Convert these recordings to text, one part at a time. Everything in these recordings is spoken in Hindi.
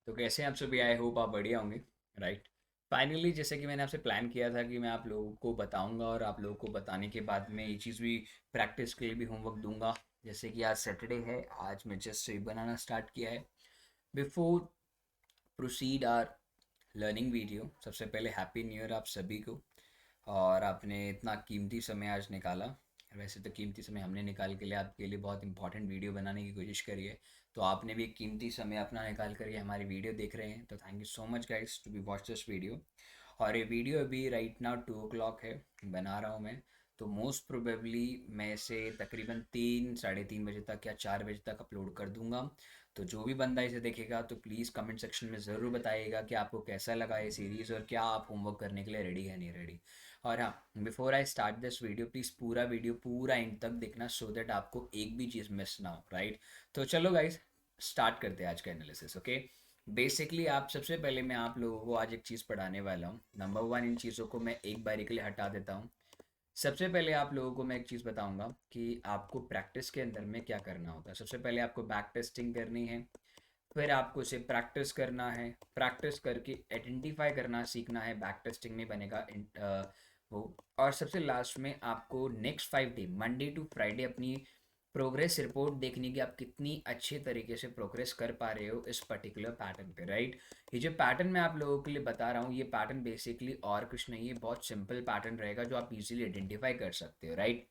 तो कैसे हैं आप सभी? आई होप आप बढ़िया होंगे। राइट। फाइनली जैसे कि मैंने आपसे प्लान किया था कि मैं आप लोगों को बताऊंगा और आप लोगों को बताने के बाद में ये चीज़ भी प्रैक्टिस के लिए भी होमवर्क दूंगा। जैसे कि आज सैटरडे है, आज मैं जस्ट से बनाना स्टार्ट किया है। Before proceed our learning video, सबसे पहले हैप्पी न्यू ईयर आप सभी को। और आपने इतना कीमती समय आज निकाला। वैसे तो कीमती समय हमने निकाल के लिए आपके लिए बहुत इंपॉर्टेंट वीडियो बनाने की कोशिश करी है। तो आपने भी एक कीमती समय अपना निकाल कर ये हमारी वीडियो देख रहे हैं, तो thank you so much guys to be watch this video. और ये वीडियो अभी राइट नाउ 2 o'clock है, बना रहा हूँ मैं। तो मोस्ट प्रोबेबली मैं इसे तकरीबन 3 साढ़े 3 बजे तक या 4 बजे तक अपलोड कर दूंगा। तो जो भी बंदा इसे देखेगा तो प्लीज़ कमेंट सेक्शन में ज़रूर बताइएगा कि आपको कैसा लगा ये सीरीज़ और क्या आप होमवर्क करने के लिए रेडी है नहीं रेडी। और हाँ, before I start this video please पूरा वीडियो पूरा एंड तक देखना सो दैट आपको एक भी चीज़ मिस ना हो। राइट। तो चलो गाइज, स्टार्ट करते हैं आज का एनालिसिस। ओके। बेसिकली आप सबसे पहले मैं आप लोगों को आज एक चीज़ पढ़ाने वाला हूँ। नंबर वन, इन चीज़ों को मैं एक बारी के लिए हटा देता हूँ। सबसे पहले आप लोगों को मैं एक चीज़ बताऊंगा कि आपको प्रैक्टिस के अंदर में क्या करना होता है। सबसे पहले आपको बैक टेस्टिंग करनी है, फिर आपको इसे प्रैक्टिस करना है, प्रैक्टिस करके आइडेंटिफाई करना सीखना है, बैक टेस्टिंग में बनेगा वो। और सबसे लास्ट में आपको next 5 day Monday to Friday अपनी प्रोग्रेस रिपोर्ट देखनी कि आप कितनी अच्छे तरीके से प्रोग्रेस कर पा रहे हो इस पर्टिकुलर पैटर्न पे। राइट। ये जो पैटर्न मैं आप लोगों के लिए बता रहा हूँ, ये पैटर्न बेसिकली और कुछ नहीं है, बहुत सिंपल पैटर्न रहेगा जो आप इजीली आइडेंटिफाई कर सकते हो। राइट।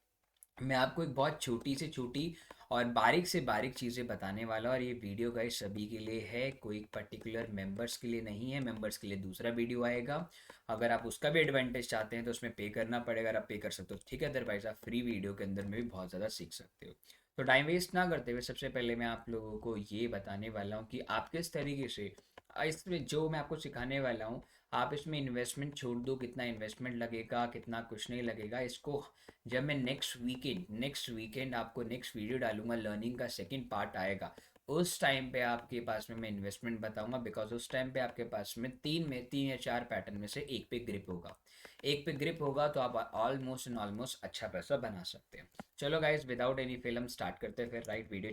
मैं आपको एक बहुत छोटी से छोटी और बारीक से बारीक चीज़ें बताने वाला हूँ, और ये वीडियो गाइस सभी के लिए है, कोई पर्टिकुलर मेंबर्स के लिए नहीं है। मेंबर्स के लिए दूसरा वीडियो आएगा। अगर आप उसका भी एडवांटेज चाहते हैं तो उसमें पे करना पड़ेगा, अगर आप पे कर सकते हो ठीक है, अदरवाइज आप फ्री वीडियो के अंदर में भी बहुत ज़्यादा सीख सकते हो। तो टाइम वेस्ट ना करते हुए सबसे पहले मैं आप लोगों को ये बताने वाला हूँ कि आप किस तरीके से इसमें जो मैं आपको सिखाने वाला हूँ, आप इसमें इन्वेस्टमेंट छोड़ दो, कितना इन्वेस्टमेंट लगेगा कितना कुछ नहीं लगेगा इसको। जब मैं नेक्स्ट वीकेंड आपको नेक्स्ट वीडियो डालूंगा, लर्निंग का सेकंड पार्ट आएगा, उस टाइम पे आपके पास में मैं इन्वेस्टमेंट बताऊंगा। बिकॉज उस टाइम पे आपके पास में तीन या चार पैटर्न में से एक पे ग्रिप होगा। एक पे ग्रिप होगा तो आप ऑलमोस्ट एंड ऑलमोस्ट अच्छा पैसा बना सकते हैं। चलो guys, without any film start करते हैं फिर। राइट, वीडियो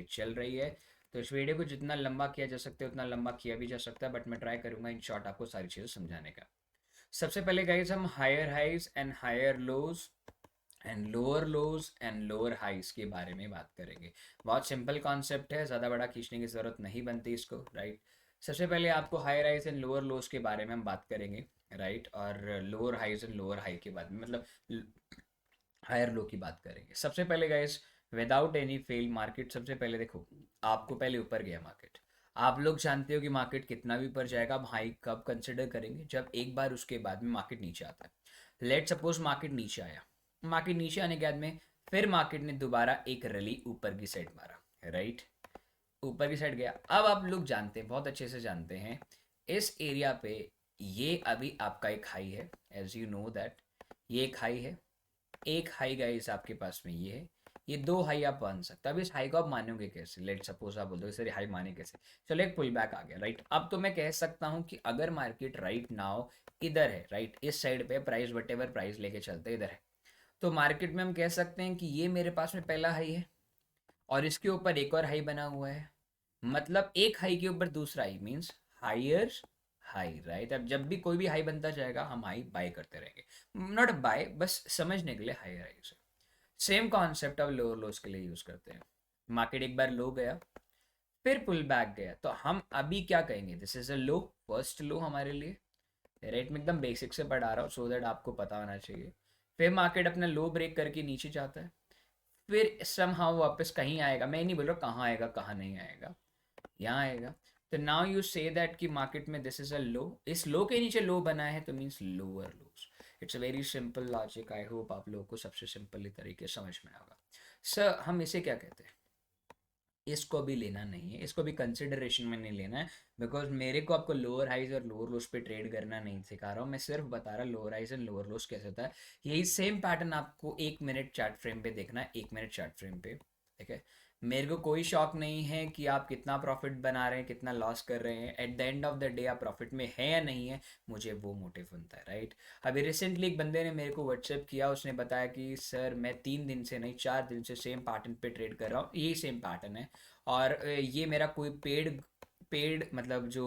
चल रही है। तो इस वीडियो को जितना लंबा किया जा सकता है उतना लंबा किया भी जा सकता है, बट मैं ट्राई करूंगा इन शॉर्ट आपको सारी चीज़ें समझाने का। सबसे पहले गाइज हम higher highs and higher lows and lower highs के बारे में बात करेंगे। बहुत सिंपल कॉन्सेप्ट है, ज़्यादा बड़ा खींचने की ज़रूरत नहीं बनती इसको। राइट। सबसे पहले आपको हायर हाइस एंड लोअर लोज के बारे में हम बात करेंगे। राइट। और lower highs and lower high के बाद में मतलब हायर लो की बात करेंगे। सबसे पहले guys, without any fail market, सबसे पहले देखो, आपको पहले ऊपर गया मार्केट। आप लोग जानते हो कि मार्केट कितना भी ऊपर जाएगा, हम हाई कब कंसिडर करेंगे, जब एक बार उसके बाद में मार्केट नीचे आता है। लेट सपोज मार्केट नीचे आया, मार्केट नीचे आने के बाद में फिर मार्केट ने दोबारा एक रैली ऊपर की साइड मारा। राइट। ऊपर की साइड गया। अब आप लोग जानते हैं, बहुत अच्छे से जानते हैं, इस एरिया पे ये अभी आपका एक हाई है, एज यू नो दैट ये एक हाई है। एक हाई गाइस आपके पास में ये है। ये दो हाई आप मान सकते हैं। अब इस हाई को आप मानोगे कैसे? लेट सपोज आप बोल दो सर हाई माने कैसे। चलो एक पुल बैक आ गया। राइट। अब तो मैं कह सकता हूँ कि अगर मार्केट राइट नाउ इधर है, राइट इस साइड पे प्राइस वट एवर प्राइस लेके चलते इधर है, तो मार्केट में हम कह सकते हैं कि ये मेरे पास में पहला हाई है और इसके ऊपर एक और हाई बना हुआ है। मतलब एक हाई के ऊपर दूसरा high means higher high. Right. अब जब भी कोई भी हाई बनता जाएगा हम हाई बाय करते रहेंगे, नॉट बाय, बस समझने के लिए हायर हाई से। सेम कॉन्सेप्ट अब लोअर लोस के लिए यूज करते हैं। मार्केट एक बार लो गया, फिर पुल बैक गया, तो हम अभी क्या कहेंगे? This is a low, first low हमारे लिए। रेट में एकदम बेसिक से पढ़ा रहा हूँ सो दैट आपको पता होना चाहिए। फिर मार्केट अपना लो ब्रेक करके नीचे जाता है, फिर समहाउ वापस कहीं आएगा। मैं नहीं बोल रहा कहाँ आएगा कहाँ नहीं आएगा, यहाँ आएगा। तो नाउ यू से दैट कि मार्केट में दिस इज अ लो, इस लो के नीचे लो बना है तो means lower loss. It's a very simple logic, I hope आप लोगों को सबसे सिंपल तरीके समझ में आएगा। सर हम इसे क्या कहते हैं? इसको भी लेना नहीं है, इसको भी कंसिडरेशन में नहीं लेना है। बिकॉज मेरे को आपको लोअर हाइज और लोअर लोस पे ट्रेड करना नहीं सिखा रहा हूँ, मैं सिर्फ बता रहा lower highs and lower lows कैसे होता है। यही सेम पैटर्न आपको 1 मिनट चार्ट फ्रेम पे देखना है, 1 मिनट चार्ट फ्रेम पे। ठीक है। मेरे को कोई शौक नहीं है कि आप कितना प्रॉफिट बना रहे हैं कितना लॉस कर रहे हैं, at the end of the day आप प्रॉफिट में है या नहीं है, मुझे वो मोटिव बनता है। राइट। अभी रिसेंटली एक बंदे ने मेरे को व्हाट्सएप किया, उसने बताया कि सर मैं 3 दिन से नहीं 4 दिन से सेम पैटर्न पे ट्रेड कर रहा हूँ, यही सेम पैटर्न है, और ये मेरा कोई पेड पेड मतलब जो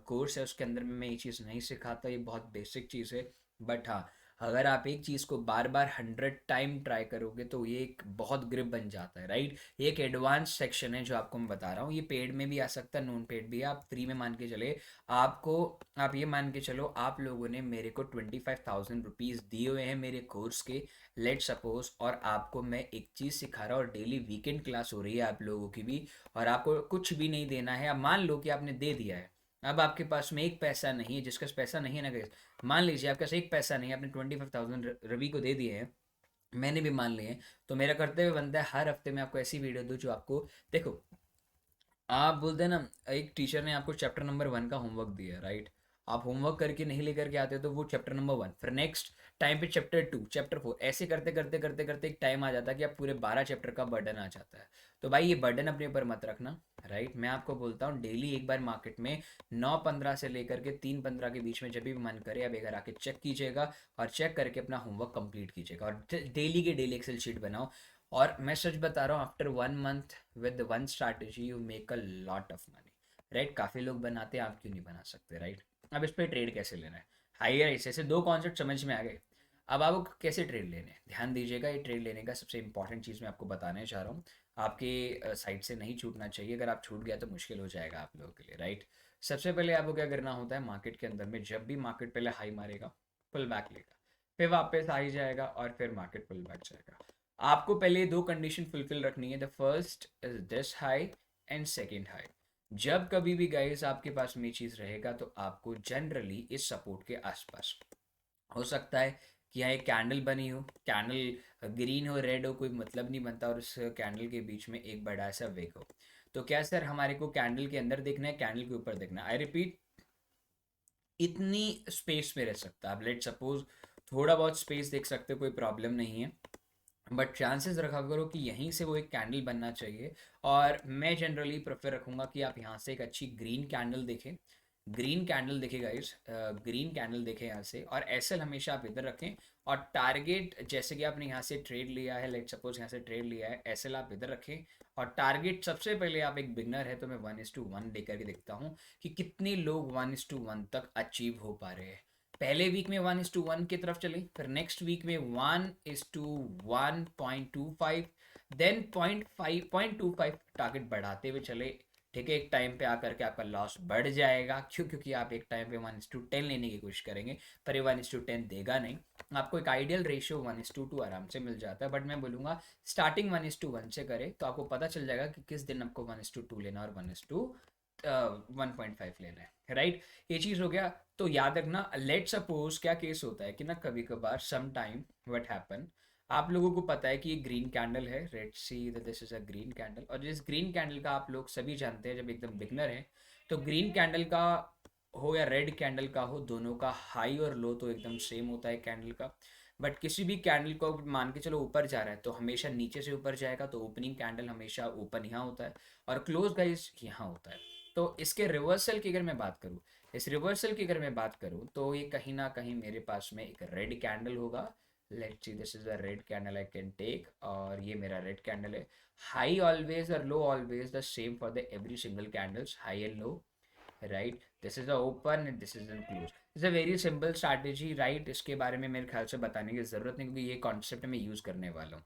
कोर्स है उसके अंदर में मैं ये चीज़ नहीं सिखाता, ये बहुत बेसिक चीज़ है। बट हाँ, अगर आप एक चीज़ को बार बार 100 टाइम ट्राई करोगे तो ये एक बहुत ग्रिप बन जाता है, राइट। ये एक एडवांस सेक्शन है जो आपको मैं बता रहा हूँ, ये पेड में भी आ सकता है, नॉन पेड भी है, आप फ्री में मान के चले। आपको आप ये मान के चलो, आप लोगों ने मेरे को 25,000 रुपीज़ दिए हुए हैं मेरे कोर्स के, लेट सपोज, और आपको मैं एक चीज़ सिखा रहा हूँ और डेली वीकेंड क्लास हो रही है आप लोगों की भी, और आपको कुछ भी नहीं देना है। अब मान लो कि आपने दे दिया है, अब आपके पास में एक पैसा नहीं है, जिसका पैसा नहीं है ना guys, मान लीजिए आपके पास एक पैसा नहीं है, आपने 25,000 रवि को दे दिए हैं, मैंने भी मान लिए हैं, तो मेरा कर्तव्य बनता है हर हफ्ते में आपको ऐसी वीडियो दूँ जो आपको, देखो, आप बोलते हैं ना, एक टीचर ने आपको चैप्टर नंबर 1 का होमवर्क दिया, राइट। आप होमवर्क करके नहीं लेकर के आते तो वो चैप्टर नंबर 1, फिर नेक्स्ट टाइम पे चैप्टर 2, चैप्टर 4, ऐसे करते करते करते करते एक टाइम आ जाता है कि आप पूरे 12 चैप्टर का बर्डन आ जाता है। तो भाई ये बर्डन अपने ऊपर मत रखना, राइट। मैं आपको बोलता हूँ डेली एक बार मार्केट में 9:15 से लेकर के 3:15 के बीच में जब भी मन करे आप एक बार आके चेक कीजिएगा, और चेक करके अपना होमवर्क कंप्लीट कीजिएगा, और डेली के डेली एक्सेल शीट बनाओ। और मैं सच बता रहा हूँ, after 1 month with one strategy you make a lot of money, right. काफ़ी लोग बनाते हैं, आप क्यों नहीं बना सकते, राइट। अब इस पर ट्रेड कैसे लेना है, हायर ऐसे दो कॉन्सेप्ट समझ में आ गए। अब आपको कैसे ट्रेड लेने हैं, ध्यान दीजिएगा, ये ट्रेड लेने का सबसे इंपॉर्टेंट चीज़ मैं आपको बताने चाह रहा हूँ, आपके साइड से नहीं छूटना चाहिए, अगर आप छूट गया तो मुश्किल हो जाएगा आप लोगों के लिए, राइट। सबसे पहले आपको क्या करना होता है, मार्केट के अंदर में जब भी मार्केट पहले हाई मारेगा, पुल बैक लेगा, फिर वापस आ ही जाएगा, और फिर मार्केट पुल बैक जाएगा। आपको पहले दो कंडीशन फुलफिल रखनी है, the first is this high and second high. जब कभी भी गाइस आपके पास में चीज़ रहेगा तो आपको जनरली इस सपोर्ट के आसपास, हो सकता है कि यहाँ एक कैंडल बनी हो, कैंडल ग्रीन हो रेड हो कोई मतलब नहीं बनता, और उस कैंडल के बीच में एक बड़ा सा वेग हो। तो क्या सर हमारे को कैंडल के अंदर देखना है, कैंडल के ऊपर देखना है, आई रिपीट, इतनी स्पेस में रह सकता है आप, लेट सपोज थोड़ा बहुत स्पेस देख सकते हो, कोई प्रॉब्लम नहीं है, बट चांसेस रखा करो कि यहीं से वो एक कैंडल बनना चाहिए। और मैं जनरली प्रेफर रखूँगा कि आप यहाँ से एक अच्छी ग्रीन कैंडल देखें, ग्रीन कैंडल देखें गाइस, ग्रीन कैंडल देखें यहाँ से, और एसएल हमेशा आप इधर रखें, और टारगेट जैसे कि आपने यहाँ से ट्रेड लिया है, लेट सपोज यहाँ से ट्रेड लिया है, एसएल आप इधर रखें, और टारगेट सबसे पहले, आप एक बिगनर है तो मैं 1:1 लेकर के देखता हूँ कि कितने लोग 1:1 तक अचीव हो पा रहे हैं। पहले वीक में 1:1 की तरफ चले, फिर नेक्स्ट वीक में 1:1.25, देन 0.5 टारगेट बढ़ाते हुए चले। ठीक है, एक टाइम पे आकर के आपका लॉस बढ़ जाएगा, क्यों, क्योंकि आप एक टाइम पे 1:10 लेने की कोशिश करेंगे, पर ये 1:10 देगा नहीं। आपको एक आइडियल रेशियो 1:2 आराम से मिल जाता है, बट मैं बोलूँगा स्टार्टिंग 1:1 से करें तो आपको पता चल जाएगा कि किस दिन आपको 1:2 लेना और 1:1.5 लेना है, राइट। ये चीज़ हो गया। तो याद रखना, लेट सपोज क्या केस होता है कि ना, कभी कभार सम टाइम व्हाट हैपन, आप लोगों को पता है कि ये ग्रीन कैंडल है, let's see this is a green candle, और जिस ग्रीन कैंडल का आप लोग सभी जानते हैं, जब एकदम बिगनर है तो ग्रीन कैंडल का हो या रेड कैंडल का हो, दोनों का हाई और लो तो एकदम सेम होता है कैंडल का। बट किसी भी कैंडल को मान के चलो ऊपर जा रहा है तो हमेशा नीचे से ऊपर जाएगा, तो ओपनिंग कैंडल हमेशा ओपन यहाँ होता है, और क्लोज गाइस यहाँ होता है। तो इसके रिवर्सल की अगर मैं बात करूँ, इस रिवर्सल की अगर मैं बात करूँ तो ये कहीं ना कहीं मेरे पास में एक रेड कैंडल होगा, let's see this is a red candle I can take, और ये मेरा रेड कैंडल है। हाई ऑलवेज और low always the same for the every single candles, high and low, right. This is a open and this is an close, is a very simple strategy, right. इसके बारे में मेरे ख्याल से बताने की ज़रूरत नहीं, क्योंकि ये कॉन्सेप्ट मैं यूज़ करने वाला हूँ।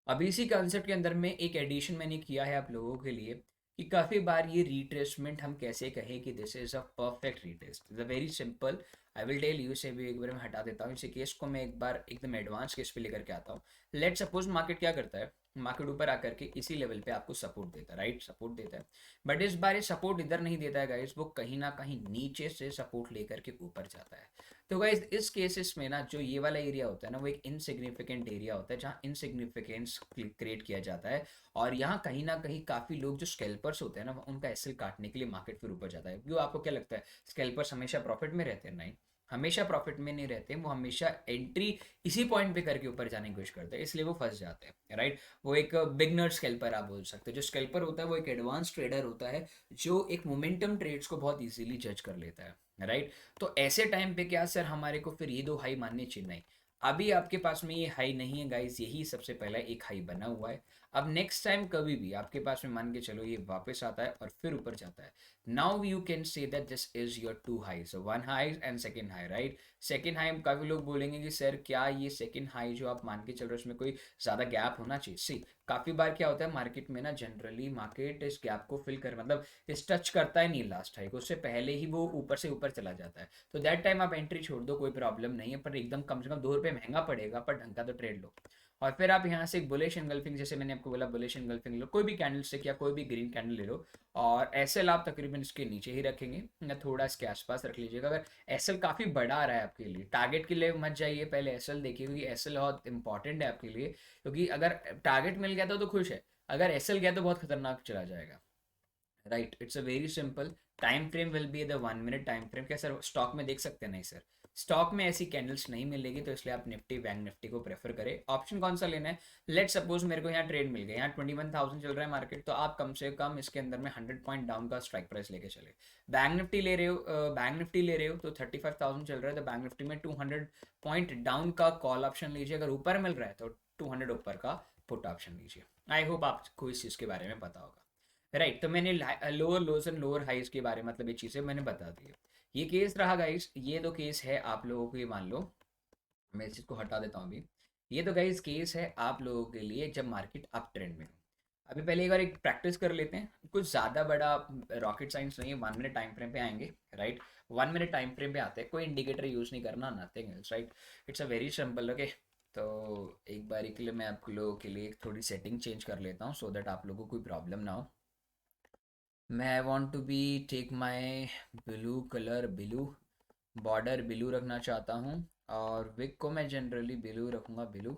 अब इसी कॉन्सेप्ट के अंदर में एक एडिशन मैंने किया है आप लोगों के लिए, कि काफ़ी बार ये रिट्रेसमेंट हम कैसे कहें कि this is a perfect retrace, is a very simple, I will tell you. इसे भी एक बार मैं हटा देता हूँ, इसी केस को मैं एक बार एकदम एडवांस केस पे लेकर के आता हूँ। लेट सपोज मार्केट क्या करता है, मार्केट ऊपर आकर के इसी लेवल पे आपको सपोर्ट देता है, राइट, सपोर्ट देता है। बट इस बार ये सपोर्ट इधर नहीं देता है गाइस, वो कहीं ना कहीं नीचे से सपोर्ट लेकर के ऊपर जाता है। तो गाइज इस केसेस में ना, जो ये वाला एरिया होता है ना, वो एक इनसिग्निफिकेंट एरिया होता है जहाँ इनसिग्निफिकेंस क्रिएट किया जाता है, और यहाँ कहीं ना कहीं काफ़ी लोग जो स्कैल्पर्स होते हैं ना, उनका एसएल काटने के लिए मार्केट फिर ऊपर जाता है। क्यों, आपको क्या लगता है स्कैल्पर्स हमेशा प्रॉफिट में रहते हैं? नहीं, हमेशा प्रॉफिट में नहीं रहते, वो हमेशा एंट्री इसी पॉइंट पे करके ऊपर जाने की कोशिश करते हैं, इसलिए वो फंस जाते हैं, राइट। वो एक बिगनर स्कैल्पर आप बोल सकते हो। जो स्कैल्पर होता है वो एक एडवांस ट्रेडर होता है, जो एक मोमेंटम ट्रेड्स को बहुत इजीली जज कर लेता है, राइट। तो ऐसे टाइम पे क्या सर हमारे को फिर ये दो हाई मानने चाहिए? नहीं, अभी आपके पास में ये हाई नहीं है गाइस, यही सबसे पहला एक हाई बना हुआ है। अब नेक्स्ट टाइम कभी भी आपके पास में मान के चलो ये वापस आता है और फिर ऊपर जाता है, now you can say that this is your two high, so one high and second high, right. Second high काफ़ी लोग बोलेंगे कि सर क्या ये सेकंड हाई जो आप मान के चल रहे हो उसमें कोई ज़्यादा गैप होना चाहिए। सी काफ़ी बार क्या होता है मार्केट में ना, जनरली मार्केट इस गैप को फिल कर मतलब इस टच करता है नहीं लास्ट हाई को, उससे पहले ही वो ऊपर से ऊपर चला जाता है। तो दैट टाइम आप एंट्री छोड़ दो, कोई प्रॉब्लम नहीं है, पर एकदम कम से कम 2 रुपये महंगा पड़ेगा, पर ढंग का तो ट्रेड लो। और फिर आप यहाँ से एक बुलिश एंगल्फिंग, जैसे मैंने आपको बोला बुलिश एंगल्फिंग लो, कोई भी कैंडल स्टिक या कोई भी ग्रीन कैंडल ले लो, और एसएल आप तकरीबन इसके नीचे ही रखेंगे या थोड़ा इसके आसपास रख लीजिएगा। अगर एसएल काफ़ी बड़ा आ रहा है आपके लिए, टारगेट के लिए मत जाइए, पहले एसएल देखिए, क्योंकि एसएल बहुत इंपॉर्टेंट है आपके लिए, क्योंकि अगर टारगेट मिल गया तो खुश है, अगर एसएल गया तो बहुत खतरनाक चला जाएगा, right. It's a very simple. Time frame will be the 1 minute time frame. क्या सर स्टॉक में देख सकते हैं? नहीं सर, स्टॉक में ऐसी कैंडल्स नहीं मिलेगी, तो इसलिए आप निफ्टी बैंक निफ्टी को प्रेफर करें। ऑप्शन कौन सा लेना है? लेट सपोज मेरे को यहाँ ट्रेड मिल गया, यहाँ 21,000 चल रहा है मार्केट, तो आप कम से कम इसके अंदर में 100 पॉइंट डाउन का स्ट्राइक प्राइस लेके चले। बैंक निफ्टी ले रहे हो, बैंक निफ्टी ले रहे हो तो 35,000 चल रहा है, तो बैंक निफ्टी में 200 पॉइंट डाउन का कॉल ऑप्शन लीजिए, अगर ऊपर मिल रहा है तो 200 ऊपर का पुट ऑप्शन लीजिए। आई होप आपको इस चीज़ के बारे में पता होगा, राइट। तो मैंने lower lows and lower highs के बारे में मतलब ये चीज़ें मैंने बता दी है। ये केस रहा गाइस, ये तो केस है आप लोगों को, ये मान लो मैं इस चीज़ को हटा देता हूँ अभी। ये तो गाइस केस है आप लोगों के लिए जब मार्केट अप ट्रेंड में हो। अभी पहले एक बार एक प्रैक्टिस कर लेते हैं, कुछ ज़्यादा बड़ा रॉकेट साइंस नहीं है, 1 मिनट टाइम फ्रेम पे आएंगे, राइट। 1 मिनट टाइम फ्रेम पे आते हैं, कोई इंडिकेटर यूज़ नहीं करना, nothing else, right. It's a very simple, okay. तो एक बार के लिए मैं आप लोगों के लिए थोड़ी सेटिंग चेंज कर लेता हूँ, सो दैट आप लोगों को कोई प्रॉब्लम ना हो। मैं I want to be take my blue colour, blue border blue रखना चाहता हूँ, और विक को मैं जनरली ब्लू रखूँगा, ब्लू।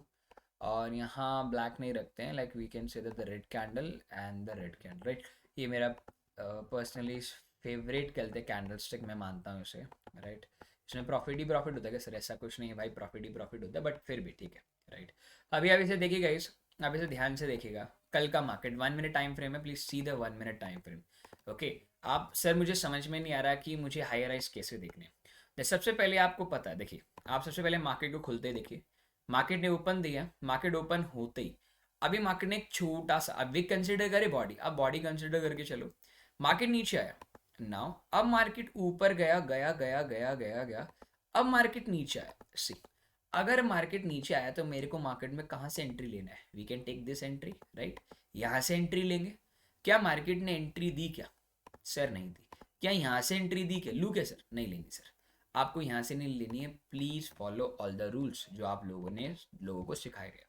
और यहाँ ब्लैक नहीं रखते हैं, like we can say the red candle and the red candle, right. ये मेरा पर्सनली फेवरेट कहते हैं कैंडल स्टिक, मैं मानता हूँ इसे, राइट। इसमें प्रॉफिट ही प्रॉफिट होता है क्या सर? ऐसा कुछ नहीं है भाई, प्रॉफिट ही प्रॉफिट होता है, बट फिर भी ठीक है, राइट। अभी आप इसे देखिएगा इस, आप इसे ध्यान से देखिएगा, कल का मार्केट 1 मिनट टाइम फ्रेम है, please see the 1 minute time frame, okay. आप सर मुझे समझ में नहीं आ रहा कि मुझे हाई राइज कैसे देखने हैं। सबसे पहले आपको पता है, देखिए आप सबसे पहले मार्केट को खुलते देखिए, मार्केट ने ओपन दिया, मार्केट ओपन होते ही अभी मार्केट ने एक छोटा सा, अब वीक कंसिडर करे बॉडी, अब बॉडी कंसिडर करके चलो, मार्केट नीचे आया, नाउ अब मार्केट ऊपर गया गया गया गया गया गया, अब मार्केट नीचे आया। सी अगर मार्केट नीचे आया तो मेरे को मार्केट में कहाँ से एंट्री लेना है? We can take this entry, right. यहाँ से एंट्री लेंगे। क्या मार्केट ने एंट्री दी क्या? सर नहीं दी। क्या यहाँ से एंट्री दी क्या? लू क्या सर? नहीं लेंगे सर, आपको यहाँ से नहीं लेनी है। Please follow all the rules जो आप लोगों ने लोगों को सिखाए गए।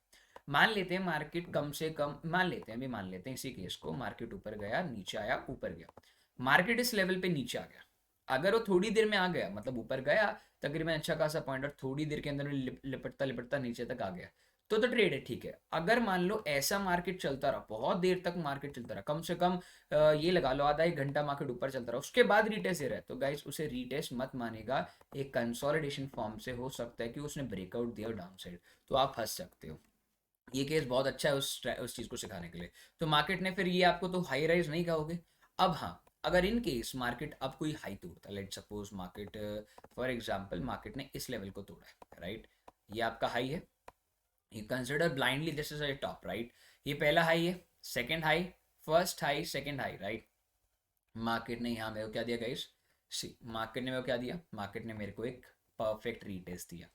मान लेते हैं मार्केट कम से कम, मान लेते हैं अभी, मान लेते हैं इसी केस को, मार्केट ऊपर गया नीचे आया ऊपर गया, मार्केट इस लेवल पे नीचे आ गया, अगर वो थोड़ी देर में आ गया मतलब ऊपर गया तकरीबन अच्छा खासा पॉइंट, और थोड़ी देर के अंदर में लिपटता लिपटता नीचे तक आ गया, तो ट्रेड है, ठीक है। अगर मान लो ऐसा मार्केट चलता रहा, बहुत देर तक मार्केट चलता रहा, कम से कम ये लगा लो आधा एक घंटा मार्केट ऊपर चलता रहा, उसके बाद रीटेस्ट दे रहा है, तो गाइस उसे रीटेस्ट मत मानेगा। एक कंसोलिडेशन फॉर्म से हो सकता है कि उसने ब्रेकआउट दिया डाउन साइड, तो आप फंस सकते हो। ये केस बहुत अच्छा है उस चीज़ को सिखाने के लिए। तो मार्केट ने फिर ये आपको तो हाई राइज नहीं कहोगे। अब हाँ, अगर इन केस मार्केट अब कोई हाई तोड़ता है, let suppose market for example market ने इस लेवल को तोड़ा है, राइट। ये आपका हाई है, you consider blindly this is a top, right। ये पहला हाई है, second high, first high second high, right. Market ने यहाँ मेरे को क्या दिया गाइस? सी मार्केट ने मेरे को क्या दिया? मार्केट ने मेरे को एक परफेक्ट रीटेस्ट दिया।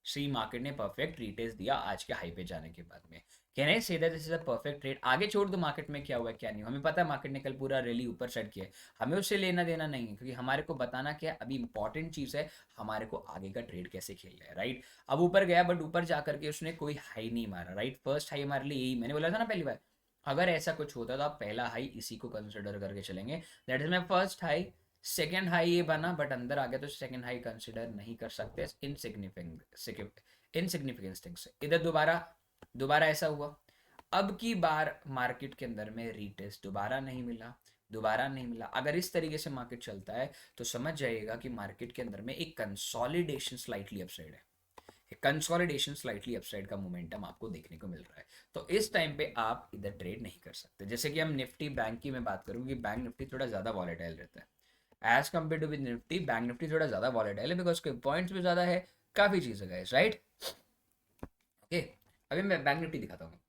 सी मार्केट ने परफेक्ट रीटेस्ट दिया आज के हाई पे जाने के बाद में। कैन आई से that this is a perfect trade? आगे छोड़ दो मार्केट में क्या हुआ क्या नहीं, हमें पता है मार्केट ने कल पूरा रैली ऊपर सेट किया है, हमें उससे लेना देना नहीं है, क्योंकि हमारे को बताना क्या है अभी इंपॉर्टेंट चीज़ है, हमारे को आगे का ट्रेड कैसे खेलना है, राइट। अब ऊपर गया, बट ऊपर जा करके उसने कोई हाई नहीं मारा, राइट। फर्स्ट हाई हमारे लिए यही मैंने बोला था ना पहली बार, अगर ऐसा कुछ होता तो आप पहला हाई इसी को कंसिडर करके चलेंगे, that is my first high. Second high ये बना, बट अंदर आ गया तो सेकेंड हाई कंसिडर नहीं कर सकते, इनसिग्निफिकेंस थिंग्स। इधर दोबारा दोबारा ऐसा हुआ, अब की बार मार्केट के अंदर में रीटेस्ट दोबारा नहीं मिला, दोबारा नहीं मिला। अगर इस तरीके से मार्केट चलता है तो समझ जाइएगा कि मार्केट के अंदर में एक कंसोलिडेशन स्लाइटली अपसाइड है, कंसोलिडेशन स्लाइटली अपसाइड का मोमेंटम आपको देखने को मिल रहा है। तो इस टाइम पे आप इधर ट्रेड नहीं कर सकते। जैसे कि हम निफ्टी बैंक की मैं बात करूँ कि बैंक निफ्टी थोड़ा ज़्यादा वॉलेटाइल रहता है as compare to with Nifty, bank Nifty थोड़ा ज़्यादा वॉलेटाइल है, बिकॉज उसके पॉइंट्स भी ज़्यादा है, काफ़ी चीज़ें गए, राइट। ओके, अभी मैं बैंक निफ्टी दिखाता हूँ।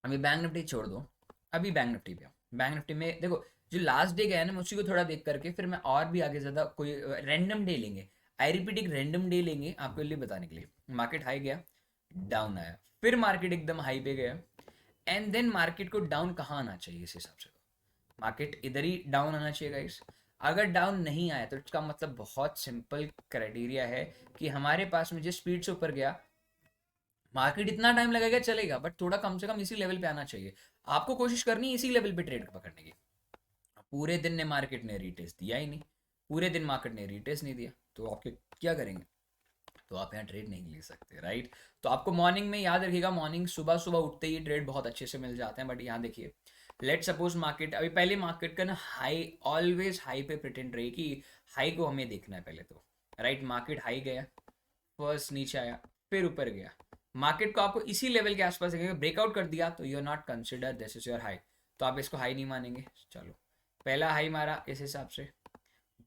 अभी बैंक निफ्टी छोड़ दो, अभी बैंक निफ्टी पे आओ। बैंक निफ्टी में देखो, जो लास्ट डे गया है ना, उसी को थोड़ा देख करके फिर मैं और भी आगे ज़्यादा कोई रैंडम डे लेंगे। आई रिपीट, एक रैंडम डे लेंगे आपके लिए बताने के लिए। मार्केट हाई गया, डाउन आया, फिर मार्केट एकदम हाई पे गया, एंड देन मार्केट को डाउन कहाँ आना चाहिए इस हिसाब से? मार्केट इधर ही डाउन आना चाहिए गाइस। अगर डाउन नहीं आया तो इसका मतलब बहुत सिंपल क्राइटेरिया है कि हमारे पास में जिस स्पीड से ऊपर गया, मार्केट इतना टाइम लगेगा चलेगा, बट थोड़ा कम से कम इसी लेवल पे आना चाहिए। आपको कोशिश करनी है इसी लेवल पे ट्रेड पकड़ने की। पूरे दिन ने मार्केट ने रीटेस्ट दिया ही नहीं, पूरे दिन मार्केट ने रीटेस्ट नहीं दिया, तो आपके क्या करेंगे? तो आप यहाँ ट्रेड नहीं ले सकते, राइट? तो आपको मॉर्निंग में याद रखिएगा, मॉर्निंग सुबह सुबह उठते ही ट्रेड बहुत अच्छे से मिल जाते हैं। बट यहाँ देखिए, लेट सपोज मार्केट अभी, पहले मार्केट का ना हाई, ऑलवेज हाई पे प्रिटेंड रही कि हाई को हमें देखना है पहले तो, राइट? मार्केट हाई गया, फर्स्ट नीचे आया, फिर ऊपर गया। मार्केट को आपको इसी लेवल के आसपास देखेंगे, ब्रेकआउट कर दिया तो you are not consider this is your high, तो आप इसको हाई नहीं मानेंगे। चलो, पहला हाई मारा इस हिसाब से,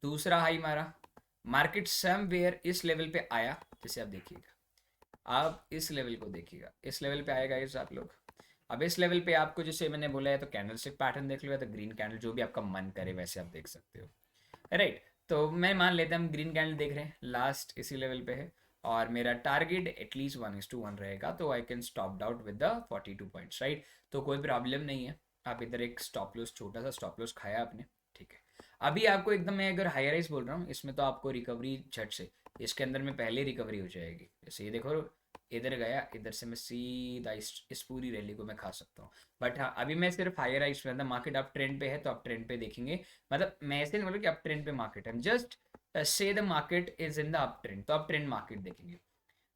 दूसरा हाई मारा, मार्केट समवेयर इस लेवल पे आया, जैसे आप देखिएगा, आप इस लेवल को देखिएगा, इस लेवल पे आएगा इस आप लोग। अब इस लेवल पे आपको, जैसे मैंने बोला है, तो कैंडल स्टिक पैटर्न देख लो या तो ग्रीन कैंडल, जो भी आपका मन करे वैसे आप देख सकते हो, राइट? तो मैं मान लेते हैं हम ग्रीन कैंडल देख रहे हैं, लास्ट इसी लेवल पे है, और मेरा टारगेट एटलीस्ट 1:1 रहेगा, तो I can stop out with the 42 points, right? तो कोई प्रॉब्लम नहीं है। आप इधर एक स्टॉप लॉस, छोटा सा स्टॉप लॉस खाया आपने, ठीक है। अभी आपको एकदम, मैं अगर हाई राइज बोल रहा हूँ, इसमें तो आपको रिकवरी झट से, इसके अंदर में पहले रिकवरी हो जाएगी। जैसे ये देखो, इधर गया, इधर से मैं सीधा इस पूरी रैली को मैं खा सकता हूँ। बट हाँ, अभी मैं सिर्फ हायर राइज में, मतलब मार्केट अप ट्रेंड पे है तो अप ट्रेंड पे देखेंगे। मतलब मैं ऐसे नहीं बोल कि अप ट्रेंड पे मार्केट है, just say the market is in the up trend, तो अप ट्रेंड मार्केट देखेंगे।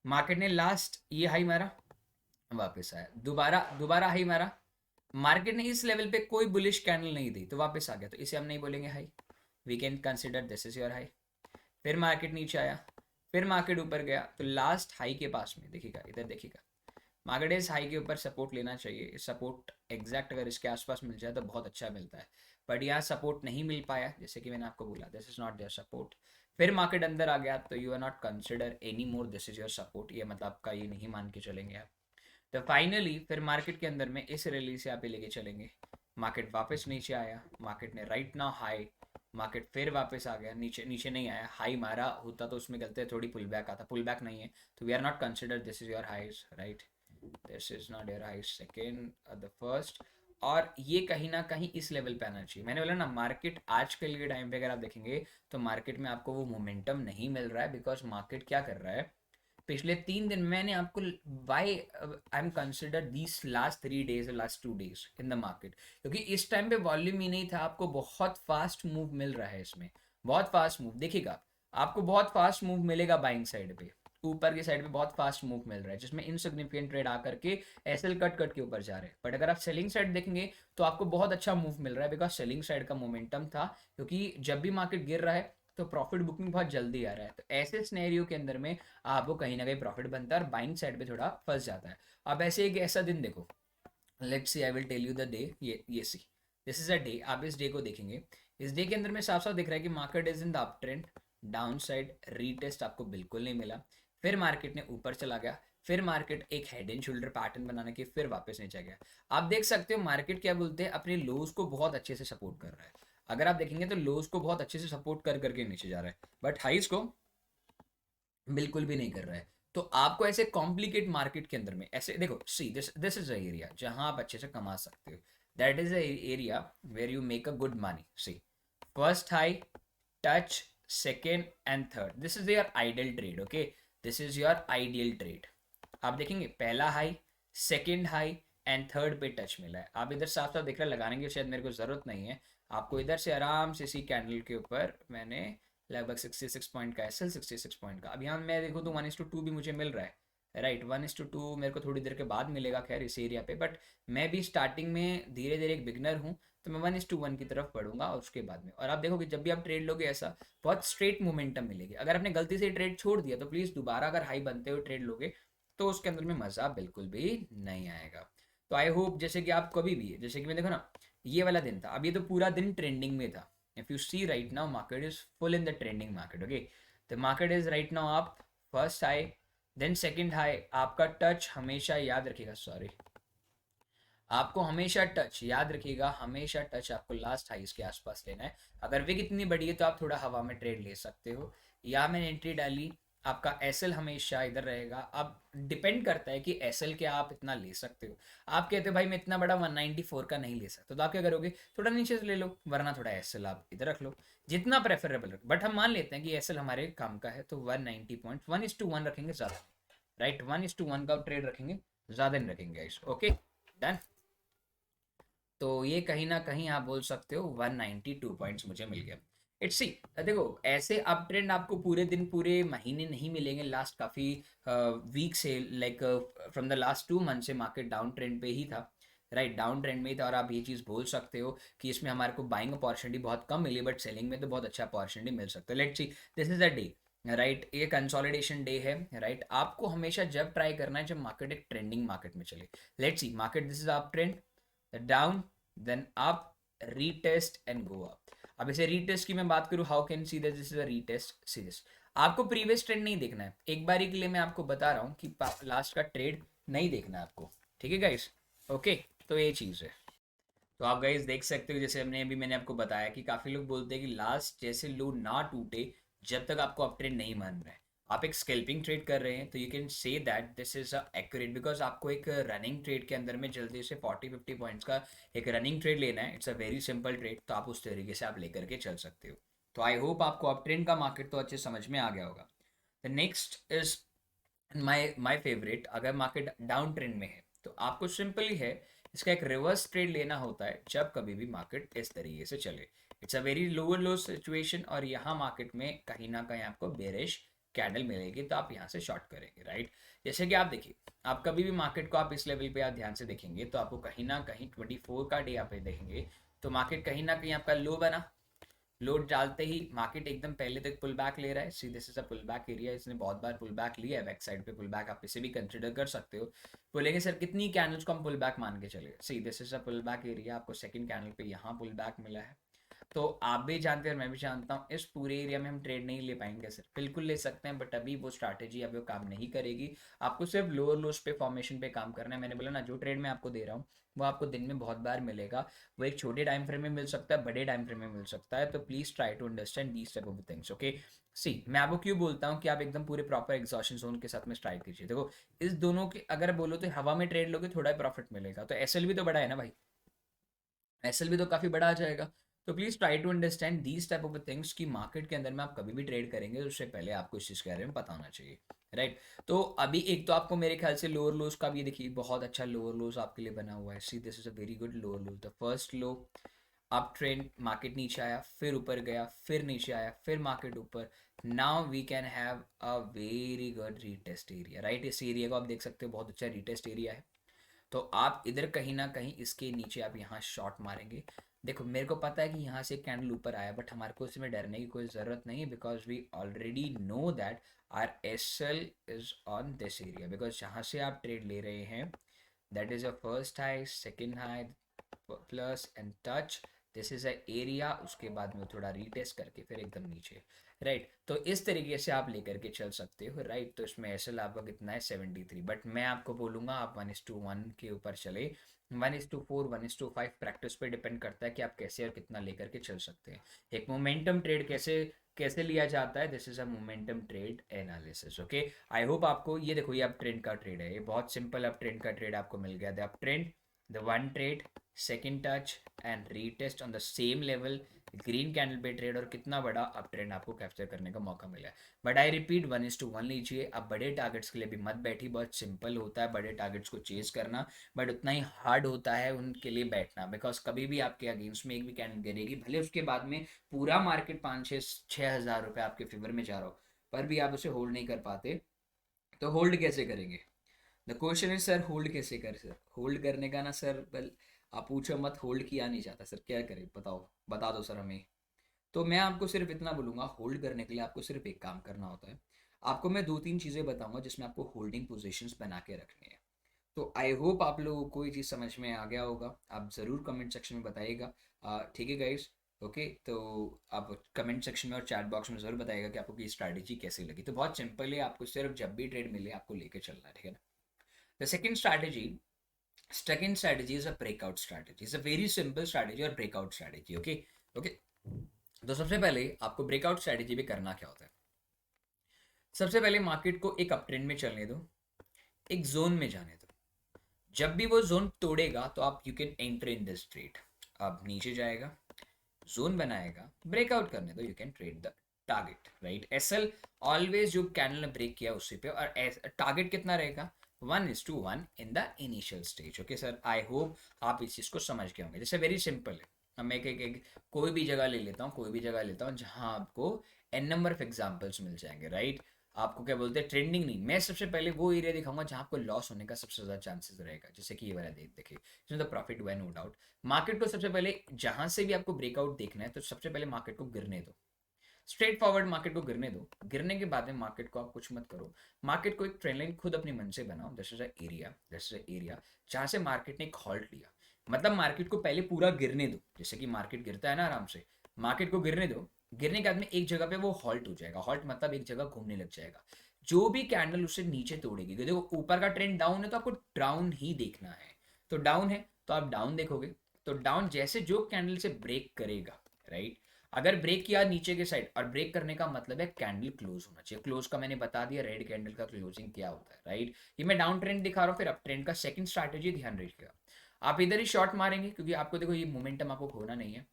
मार्केट ने लास्ट ये हाई मारा, वापस आया, दोबारा दोबारा हाई मारा, मार्केट ने इस लेवल पे कोई बुलिश कैंडल नहीं दी तो वापस आ गया, तो इसे हम नहीं बोलेंगे high, we can consider this is your high. फिर मार्केट नीचे आया, फिर मार्केट ऊपर गया, तो लास्ट हाई के पास में देखिएगा, इधर देखिएगा, मार्केट इस हाई के ऊपर सपोर्ट लेना चाहिए। सपोर्ट एग्जैक्ट अगर इसके आसपास मिल जाए तो बहुत अच्छा मिलता है, बट यहाँ सपोर्ट नहीं मिल पाया, जैसे कि मैंने आपको बोला, this is not their support. फिर मार्केट अंदर आ गया तो you are not consider any more this is your support, ये मतलब आपका ये नहीं मान के चलेंगे आप। तो फाइनली फिर मार्केट के अंदर में इस रैली से आप लेके चलेंगे, मार्केट वापस नीचे आया, मार्केट ने राइट नाउ हाई, मार्केट फिर वापस आ गया, नीचे नीचे नहीं आया, हाई मारा होता तो उसमें गलते थोड़ी पुल बैक आता, पुल बैक नहीं है, तो we are not consider this is your highs, right? This is not your highs, second the first. और ये कहीं ना कहीं इस लेवल पे आना चाहिए। मैंने बोला ना, मार्केट आज के लिए टाइम पे अगर आप देखेंगे तो मार्केट में आपको वो मोमेंटम नहीं मिल रहा है, बिकॉज मार्केट क्या कर रहा है, पिछले 3 दिन मैंने आपको, why I am consider this last 3 days, last 2 days in the market, क्योंकि इस टाइम पे वॉल्यूम ही नहीं था, आपको बहुत फास्ट मूव मिल रहा है इसमें, बहुत फास्ट मूव देखिएगा, आपको बहुत फास्ट मूव मिलेगा बाइंग साइड पे, ऊपर की साइड पे बहुत फास्ट मूव मिल रहा है, जिसमें इनसिग्निफिकेंट ट्रेड आकर के एसएल कट कट के ऊपर जा रहे हैं। बट अगर आप सेलिंग साइड देखेंगे तो आपको बहुत अच्छा मूव मिल रहा है, बिकॉज सेलिंग साइड का मोमेंटम था, क्योंकि जब भी मार्केट गिर रहा है तो प्रॉफिट बुकिंग बहुत जल्दी आ रहा है, तो ऐसे सिनेरियो के अंदर में आपको कहीं ना कहीं प्रॉफिट बनता है और बाइंग साइड पे थोड़ा फंस जाता है। अब ऐसे एक ऐसा दिन देखो, let's see, I will tell you the day, ये see, this is a day, आप इस डे को देखेंगे, इस डे के अंदर में साफ साफ दिख रहा है कि market is in the up trend, down side retest आपको बिल्कुल नहीं मिला, फिर मार्केट ने ऊपर चला गया, फिर मार्केट एक हेड एंड शोल्डर पैटर्न बनाने के फिर वापस नीचे गया। आप देख सकते हो मार्केट क्या बोलते हैं, अपने लोज को बहुत अच्छे से सपोर्ट कर रहा है। अगर आप देखेंगे तो लोज को बहुत अच्छे से सपोर्ट कर करके नीचे जा रहा है, बट हाइज को बिल्कुल भी नहीं कर रहा है। तो आपको ऐसे कॉम्प्लिकेट मार्केट के अंदर में ऐसे देखो, see this this is a area जहां आप अच्छे से कमा सकते हो, that is a area where you make a good money. See, first high, touch, second and third, this is your ideal trade, okay? This is your ideal trade. आप देखेंगे पहला high, second high and third पे टच मिला है, आप इधर साफ साफ दिख रहा है, लगाने की शायद मेरे को जरूरत नहीं है, आपको इधर से आराम से इसी कैंडल के ऊपर मैंने लगभग 66 पॉइंट का, एस एल 66 पॉइंट का, अब यहाँ मैं देखूँ तो 1:2 भी मुझे मिल रहा है, राइट? 1:2 मेरे को थोड़ी देर के बाद मिलेगा खैर इस एरिया पे, बट मैं भी स्टार्टिंग में धीरे धीरे एक बिगनर हूँ, तो मैं 1:1 की तरफ बढ़ूंगा और उसके बाद में। और आप देखोगे जब भी आप ट्रेड लोगे ऐसा बहुत स्ट्रेट मोमेंटम मिलेगी। अगर आपने गलती से ट्रेड छोड़ दिया तो प्लीज़ दोबारा अगर हाई बनते हुए ट्रेड लोगे तो उसके अंदर में मज़ा बिल्कुल भी नहीं आएगा। तो आई होप, जैसे कि आप कभी भी, जैसे कि मैं देखो ना, ये वाला दिन था, अब ये तो पूरा दिन ट्रेंडिंग में था। if you see right now market is full in the trending market, okay? The market is right now up, first high, then second high, आपका टच हमेशा याद रखिएगा, सॉरी, आपको हमेशा टच, याद रखिएगा, हमेशा टच आपको लास्ट हाइस के आसपास लेना है। अगर विक इतनी बड़ी है तो आप थोड़ा हवा में ट्रेड ले सकते हो। या मैंने एंट्री डाली, आपका एसएल हमेशा इधर रहेगा। अब डिपेंड करता है कि एसएल क्या आप इतना ले सकते हो। आप कहते हो भाई मैं इतना बड़ा 194 का नहीं ले सकता, तो आप क्या करोगे, थोड़ा नीचे से ले लो, वरना थोड़ा एसएल आप इधर रख लो, जितना प्रेफरेबल रख। बट हम मान लेते हैं कि एसएल हमारे काम का है, तो 190.1:1 रखेंगे, ज़्यादा राइट, 1:1 का ट्रेड रखेंगे, ज़्यादा नहीं रखेंगे गाइस। Okay done. तो ये कहीं ना कहीं आप बोल सकते हो 192 पॉइंट्स मुझे मिल गया। इट्स सी, देखो ऐसे अप ट्रेंड आपको पूरे दिन पूरे महीने नहीं मिलेंगे। लास्ट काफ़ी वीक से, like from the last 2 month से मार्केट डाउन ट्रेंड पे ही था, राइट, डाउन ट्रेंड में ही था। और आप ये चीज़ बोल सकते हो कि इसमें हमारे को बाइंग अपॉर्चुनिटी बहुत कम मिली, बट सेलिंग में तो बहुत अच्छा अपॉर्चुनिटी मिल सकता है। Let's see, this is a day, right, ये कंसोलिडेशन डे है, राइट। आपको हमेशा जब ट्राई करना है जब मार्केट एक ट्रेंडिंग मार्केट में चले। Let's see, market this is up trend, down, then up, retest and go up. अब इसे रीटेस्ट की मैं बात करूं, how can see this is a retest, see this. आपको प्रीवियस ट्रेंड नहीं देखना है, एक बारी के लिए मैं आपको बता रहा हूं कि लास्ट का ट्रेड नहीं देखना है आपको, ठीक है गाइस। ओके, तो ये चीज़ है। तो आप गाइस देख सकते हो, जैसे मैंने आपको बताया कि काफ़ी लोग बोलते हैं कि लास्ट जैसे लो ना टूटे जब तक आपको अप ट्रेंड नहीं मान रहा है। आप एक स्कैल्पिंग ट्रेड कर रहे हैं तो you can say that this is accurate, because आपको एक रनिंग ट्रेड के अंदर में जल्दी से 40-50 पॉइंट्स का एक रनिंग ट्रेड लेना है। It's a very simple trade, तो आप उस तरीके से आप लेकर के चल सकते हो। तो आई होप आपको अप ट्रेंड का मार्केट तो अच्छे समझ में आ गया होगा। The next is my favourite. अगर मार्केट डाउन ट्रेंड में है तो आपको सिंपली है इसका एक रिवर्स ट्रेड लेना होता है जब कभी भी मार्केट इस तरीके से चले। It's a very lower low situation, और यहाँ मार्केट में कहीं ना कहीं आपको बेरिश कैंडल मिलेगी, तो आप यहाँ से शॉर्ट करेंगे, राइट। जैसे कि आप देखिए, आप कभी भी मार्केट को आप इस लेवल पे आप ध्यान से देखेंगे तो आपको कहीं ना कहीं 24 का डे आप देखेंगे, तो मार्केट कहीं ना कहीं आपका लो बना। लोड डालते ही मार्केट एकदम पहले तक पुल बैक ले रहा है, see this is a pull back area. इसने बहुत बार पुल बैक लिया है, बैक साइड पे पुल बैक आप इसे भी कंसिडर कर सकते हो। बोलेंगे सर कितनी कैंडल्स को हम पुल बैक मान के चले, see this is a pull back area. आपको सेकंड कैंडल पे यहाँ पुल बैक मिला है, तो आप भी जानते हैं और मैं भी जानता हूँ इस पूरे एरिया में हम ट्रेड नहीं ले पाएंगे सर, बिल्कुल ले सकते हैं, बट अभी वो स्ट्रैटेजी अभी वो काम नहीं करेगी। आपको सिर्फ लोअर लोस पे फॉर्मेशन पे काम करना है। मैंने बोला ना, जो ट्रेड मैं आपको दे रहा हूँ वो आपको दिन में बहुत बार मिलेगा। वो एक छोटे टाइम फ्रेम में मिल सकता है, बड़े टाइम फ्रेम में मिल सकता है, तो please try to understand these type of things. Okay, see मैं आपको क्यों बोलता हूँ कि आप एकदम पूरे प्रॉपर एग्जॉशन जोन के साथ में स्ट्राइक कीजिए। देखो, इस दोनों के अगर बोलो तो हवा में ट्रेड लोगे थोड़ा प्रॉफिट मिलेगा, तो एसएल भी तो बड़ा है ना भाई, एसएल भी तो काफ़ी बड़ा आ जाएगा। तो please try to understand these type of things कि मार्केट के अंदर में आप कभी भी ट्रेड करेंगे तो उससे पहले आपको इस चीज़ के बारे में पता होना चाहिए, राइट। तो अभी एक तो आपको मेरे ख्याल से लोअर लोज का भी देखिए, बहुत अच्छा लोअर लोज आपके लिए बना हुआ है। See this is a very good lower lodge, the first low, up trend, market नीचे आया, फिर ऊपर गया, फिर नीचे आया, फिर मार्केट ऊपर। Now we can have a very good retest area, right. इस एरिया को आप देख सकते हो, बहुत अच्छा रीटेस्ट एरिया है। तो आप इधर कहीं ना कहीं इसके नीचे आप यहाँ शॉट मारेंगे। देखो मेरे को पता है कि यहाँ से कैंडल ऊपर आया, बट हमारे को इसमें डरने की कोई ज़रूरत नहीं है, because we already know that our S L is on this area. Because जहाँ से आप ट्रेड ले रहे हैं that is a first high, second high, plus and touch, this is a area. उसके बाद में थोड़ा रीटेस्ट करके फिर एकदम नीचे, राइट। तो इस तरीके से आप लेकर के चल सकते हो, राइट। तो इसमें एस एल आपका कितना है 73, बट मैं आपको बोलूँगा आप 1:1 के ऊपर चले। 1:4, 1:5 प्रैक्टिस पे डिपेंड करता है कि आप कैसे और कितना लेकर के चल सकते हैं। एक मोमेंटम ट्रेड कैसे कैसे लिया जाता है, this is a momentum trade analysis. Okay, I hope आपको ये देखो, ये अप ट्रेंड का ट्रेड है, ये बहुत सिंपल अप ट्रेंड का ट्रेड आपको मिल गया। The up trend, the one trade, second touch and retest on the same level, green candle पे ट्रेड, और कितना बड़ा अप ट्रेंड आपको कैप्चर करने का मौका मिला है। बट आई रिपीट, 1:1 लीजिए। अब बड़े टारगेट्स के लिए भी मत बैठिए, बहुत सिंपल होता है बड़े टारगेट्स को चेज करना, बट उतना ही हार्ड होता है उनके लिए बैठना, बिकॉज कभी भी आपके अगेंस्ट में एक भी कैंडल गिरेगी, भले उसके बाद में पूरा मार्केट 5-6 हज़ार रुपये आपके फेवर में जा रहा हो, पर भी आप उसे होल्ड नहीं कर पाते, तो होल्ड कैसे करेंगे। The question is sir hold कैसे कर, सर होल्ड करने का ना सर, वेल आप पूछो मत, होल्ड किया नहीं जाता सर, क्या करें बताओ, बता दो सर हमें। तो मैं आपको सिर्फ इतना बोलूँगा, होल्ड करने के लिए आपको सिर्फ एक काम करना होता है। आपको मैं 2-3 चीज़ें बताऊंगा जिसमें आपको होल्डिंग पोजीशंस बना के रखनी है। तो आई होप आप लोगों को ये चीज़ समझ में आ गया होगा। आप ज़रूर कमेंट सेक्शन में बताइएगा, ठीक है गाइस। ओके, तो आप कमेंट सेक्शन में और चैट बॉक्स में ज़रूर बताइएगा कि आपको ये स्ट्रैटेजी कैसी लगी। तो बहुत सिंपल है, आपको सिर्फ जब भी ट्रेड मिले आपको लेके चलना है, ठीक है ना। The second strategy Second strategy is a breakout strategy. It's a very simple strategy or breakout strategy. Okay, okay. तो सबसे पहले आपको ब्रेकआउट स्ट्रेटेजी भी करना क्या होता है? सबसे पहले मार्केट को एक अप ट्रेंड में चलने दो, एक जोन में जाने दो। जब भी वो जोन तोड़ेगा तो आप you can enter in this trade. अब नीचे जाएगा, जोन बनाएगा, ब्रेकआउट करने दो, you can trade the target, right? SL always जो कैंडल ने ब्रेक किया उसी पे, और टारगेट कितना रहेगा? 1:1 in the initial stage. Okay sir, I hope आप इस चीज़ को समझ गए होंगे। जैसे वेरी सिंपल है, अब मैं एक कोई भी जगह ले लेता हूँ, कोई भी जगह लेता हूँ जहाँ आपको एन नंबर ऑफ एग्जाम्पल्स मिल जाएंगे, राइट? आपको क्या बोलते हैं, ट्रेंडिंग नहीं। मैं सबसे पहले वो एरिया दिखाऊंगा जहाँ आपको लॉस होने का सबसे ज़्यादा चांसेस रहेगा, जैसे कि ये वाला देखिए, इसमें तो प्रॉफिट हुआ है नो डाउट। मार्केट को सबसे पहले जहाँ से भी आपको ब्रेकआउट देखना है तो सबसे पहले मार्केट को गिरने दो, स्ट्रेट फॉरवर्ड मार्केट को गिरने दो। गिरने के बाद में मार्केट को आप कुछ मत करो, मार्केट को एक ट्रेंड लाइन खुद अपने मन से बनाओ। This is a area, this is a area जहाँ से मार्केट ने एक हॉल्ट लिया। मतलब मार्केट को पहले पूरा गिरने दो, जैसे कि मार्केट गिरता है ना आराम से, मार्केट को गिरने दो। गिरने के बाद में एक जगह पे वो हॉल्ट हो जाएगा। हॉल्ट मतलब एक जगह घूमने लग जाएगा। जो भी कैंडल उसे नीचे तोड़ेगी, देखो ऊपर का ट्रेंड डाउन है तो आपको डाउन ही देखना है, तो डाउन है तो आप डाउन देखोगे। तो डाउन जैसे जो कैंडल से ब्रेक करेगा, राइट? अगर ब्रेक किया नीचे के साइड, और ब्रेक करने का मतलब है कैंडल क्लोज होना चाहिए। क्लोज का मैंने बता दिया, रेड कैंडल का क्लोजिंग क्या होता है, राइट? ये मैं डाउन ट्रेंड दिखा रहा हूँ। फिर अप ट्रेंड का सेकंड स्ट्रैटेजी ध्यान रखिएगा, आप इधर ही शॉर्ट मारेंगे क्योंकि आपको देखो ये मोमेंटम आपको खोना नहीं है।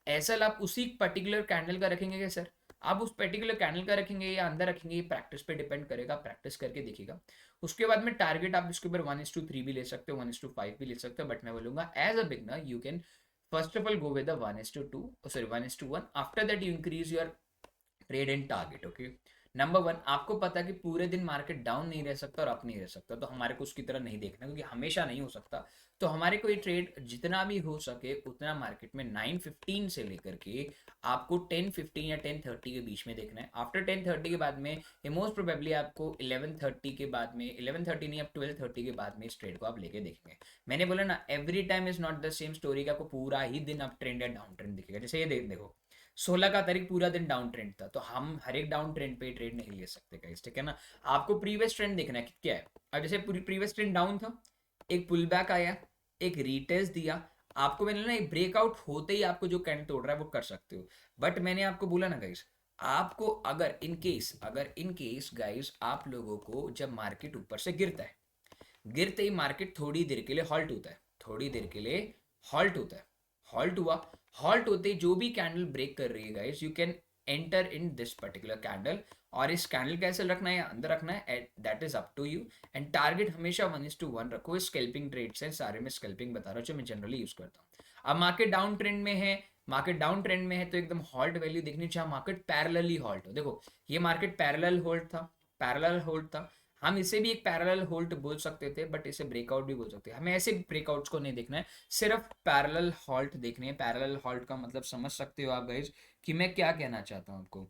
ऐसा आप उसी पर्टिकुलर कैंडल का रखेंगे क्या सर? आप उस पर्टिकुलर कैंडल का रखेंगे या अंदर रखेंगे, ये प्रैक्टिस पे डिपेंड करेगा, प्रैक्टिस करके देखिएगा। उसके बाद में टारगेट आप इसके ऊपर 1:3 भी ले सकते हो, 1:5 भी ले सकते हो, बट मैं बोलूंगा as a beginner you can first of all go with the 1:2, oh sorry 1:1। after that you increase your trade and target. Okay, number one, आपको पता है कि पूरे दिन मार्केट डाउन नहीं रह सकता और अप नहीं रह सकता, तो हमारे को उसकी तरह नहीं देखना क्योंकि हमेशा नहीं हो सकता। तो हमारे को ये ट्रेड जितना भी हो सके उतना मार्केट में 9:15 से लेकर के आपको 10:15 या 10:30 के बीच में देखना है। आफ्टर 10:30 के बाद में ये मोस्ट प्रोबेबली आपको 11:30 के बाद में, 11:30 नहीं, अब 12:30 के बाद में इस ट्रेड को आप लेके देखेंगे। मैंने बोला ना, every time is not the same story का, आपको पूरा ही दिन अप ट्रेंड या डाउन ट्रेंड दिखेगा। जैसे ये देखो 16 का तारीख पूरा दिन डाउन ट्रेंड था, तो हम हर एक डाउन ट्रेंड पे ट्रेड नहीं ले सकते गाइस, ठीक है ना? आपको प्रीवियस ट्रेंड देखना है कि क्या है। अब जैसे प्रीवियस ट्रेंड डाउन था, एक पुल बैक आया, एक रीटेस्ट दिया, आपको मैंने ना एक ब्रेकआउट होते ही आपको जो कैंडल तोड़ रहा है वो कर सकते हो। बट मैंने आपको बोला ना गाइस, आपको अगर इन केस गाइस आप लोगों को जब मार्केट ऊपर से गिरता है, गिरते ही मार्केट थोड़ी देर के लिए हॉल्ट होता है, थोड़ी देर के लिए हॉल्ट होता है, हॉल्ट हुआ, हॉल्ट होते ही जो भी कैंडल ब्रेक कर रही है guys, you can enter in this particular candle. और इस कैंडल कैसे रखना है या अंदर रखना है, that is up to you. And target हमेशा 1:1 रखो। स्कैल्पिंग ट्रेड्स हैं सारे, में स्कैल्पिंग बता रहा हूँ जो मैं जनरली यूज करता हूँ। अब मार्केट डाउन ट्रेंड में है, मार्केट डाउन ट्रेंड में है तो एकदम हॉल्ट वैल्यू देखनी चाहिए, मार्केट पैरेलली हॉल्ट हो। देखो ये मार्केट पैरेलल होल्ड था, पैरेलल होल्ड था, हम इसे भी एक पैरेलल होल्ड बोल सकते थे, बट इसे ब्रेकआउट भी बोल सकते हैं। हमें ऐसे ब्रेकआउट्स को नहीं देखना है, सिर्फ पैरेलल हॉल्ट देखने हैं। पैरेलल हॉल्ट का मतलब समझ सकते हो आप गाइज कि मैं क्या कहना चाहता हूँ आपको।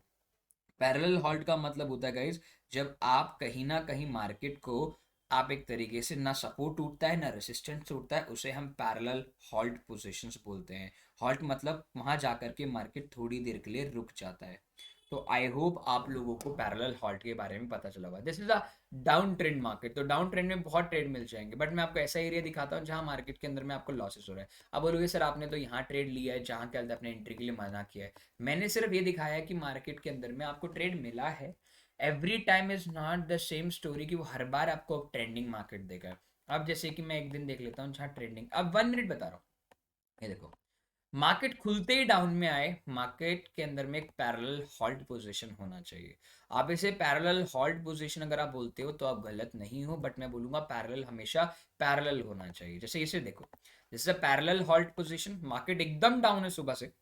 पैरेलल हॉल्ट का मतलब होता है गाइज, जब आप कहीं ना कहीं मार्केट को आप एक तरीके से ना सपोर्ट टूटता है ना रेसिस्टेंस टूटता है, उसे हम पैरेलल हॉल्ट पोजीशंस बोलते हैं। हॉल्ट मतलब वहां जाकर के मार्केट थोड़ी देर के लिए रुक जाता है। तो आई होप आप लोगों को पैरेलल हॉल्ट के बारे में पता चला होगा। This is a down trend market. तो डाउन ट्रेंड में बहुत ट्रेड मिल जाएंगे, बट मैं आपको ऐसा एरिया दिखाता हूँ जहाँ मार्केट के अंदर में आपको लॉसेस हो रहा है। अब बोलोगे सर आपने तो यहाँ ट्रेड लिया है जहाँ के अंदर अपने एंट्री के लिए मना किया है। मैंने सिर्फ ये दिखाया है कि मार्केट के अंदर में आपको ट्रेड मिला है। Every time is not the same story कि वो हर बार आपको ट्रेंडिंग मार्केट देगा। अब जैसे कि मैं एक दिन देख लेता हूँ जहाँ ट्रेंडिंग, अब 1 मिनट बता रहा हूँ, ये देखो मार्केट खुलते ही डाउन में आए, मार्केट के अंदर में एक पैरेलल हॉल्ट पोजीशन होना चाहिए। आप इसे पैरेलल हॉल्ट पोजीशन अगर आप बोलते हो तो आप गलत नहीं हो, बट मैं बोलूंगा पैरेलल हमेशा पैरेलल होना चाहिए। जैसे इसे देखो, this is a parallel halt position, market एकदम डाउन है सुबह से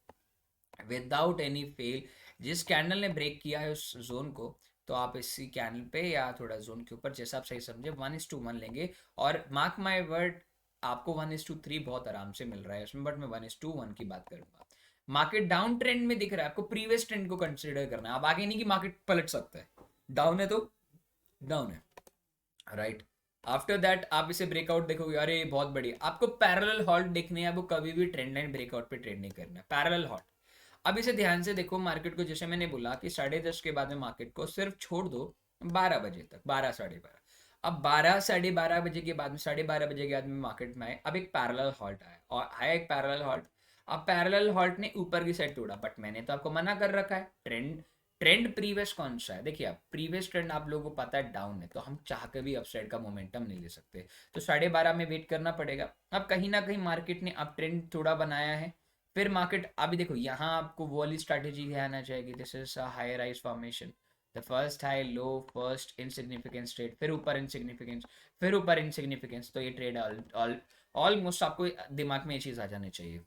विदाउट एनी फेल। जिस कैंडल ने ब्रेक किया है उस जोन को, तो आप इसी कैंडल पे या थोड़ा जोन के ऊपर जैसा आप सही समझे 1:1 लेंगे। और मार्क माई वर्ड, आपको 1:3 बहुत आराम से मिल रहा है इसमें, बट मैं 1:1 की बात करूंगा। मार्केट डाउन ट्रेंड में दिख रहा है, आपको प्रीवियस ट्रेंड को कंसिडर करना है। आप आगे नहीं कि मार्केट पलट सकता है, डाउन है तो डाउन है, राइट? आफ्टर दैट आप इसे ब्रेकआउट देखोगे, अरे बहुत बढ़िया। आपको पैरेलल हॉल्ट देखने हैं, आपको कभी भी ट्रेंड लाइन ब्रेकआउट पे ट्रेड नहीं करना है, पैरेलल हॉल्ट। अब इसे ध्यान से देखो, मार्केट को जैसे मैंने बोला कि 10:30 के बाद में मार्केट को सिर्फ छोड़ दो 12 बजे तक, 12 साढ़े 12। अब 12 12:30 बजे के बाद में 12:30 बजे के बाद में मार्केट में आए, अब एक पैरेलल हॉल्ट आया और आया एक पैरेलल हॉल्ट। अब पैरेलल हॉल्ट ने ऊपर की साइड तोड़ा, बट मैंने तो आपको मना कर रखा है, ट्रेंड ट्रेंड प्रीवियस कौन सा है, देखिए आप प्रीवियस ट्रेंड आप लोगों को पता है डाउन है, तो हम चाह के भी अपसाइड का मोमेंटम नहीं ले सकते, तो 12:30 में वेट करना पड़ेगा। अब कहीं ना कहीं मार्केट ने अब ट्रेंड थोड़ा बनाया है, फिर मार्केट अभी देखो यहाँ आपको वो वाली स्ट्रैटेजी है आना चाहिए, this is a high rise formation, the first high low, first insignificance trade, फिर ऊपर इनसिग्निफिकेंस, फिर ऊपर इनसिग्निफिकेंस, तो ये ट्रेड ऑलमोस्ट आपको दिमाग में ये चीज़ आ जानी चाहिए।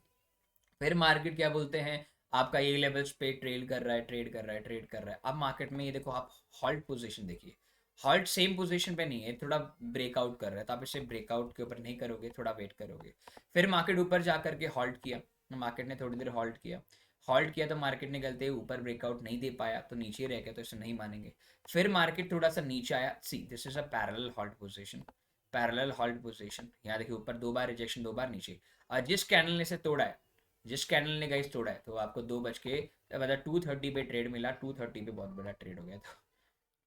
फिर मार्केट क्या बोलते हैं, आपका ये लेवल्स पे ट्रेड कर रहा है, ट्रेड कर रहा है, ट्रेड कर रहा है। अब मार्केट में ये देखो आप हॉल्ट पोजीशन देखिए, हॉल्ट सेम पोजीशन पे नहीं है, थोड़ा ब्रेकआउट कर रहा है, तो आप इसे ब्रेकआउट के ऊपर नहीं करोगे, थोड़ा वेट करोगे। फिर मार्केट ऊपर जा करके हॉल्ट किया, मार्केट ने थोड़ी देर हॉल्ट किया, हॉल्ट किया तो मार्केट ने गलते ऊपर ब्रेकआउट नहीं दे पाया, तो नीचे रह गया, तो इसे नहीं मानेंगे। फिर मार्केट थोड़ा सा नीचे आया, सी this is a parallel halt position, parallel halt position, यहाँ देखिए ऊपर 2 बार रिजेक्शन, 2 बार नीचे, और जिस कैंडल ने इसे तोड़ा है, जिस कैंडल ने गाइस तोड़ा है, तो आपको 2 बज के मतलब 2:30 पे ट्रेड मिला, 2:30 पे बहुत बड़ा ट्रेड हो गया था,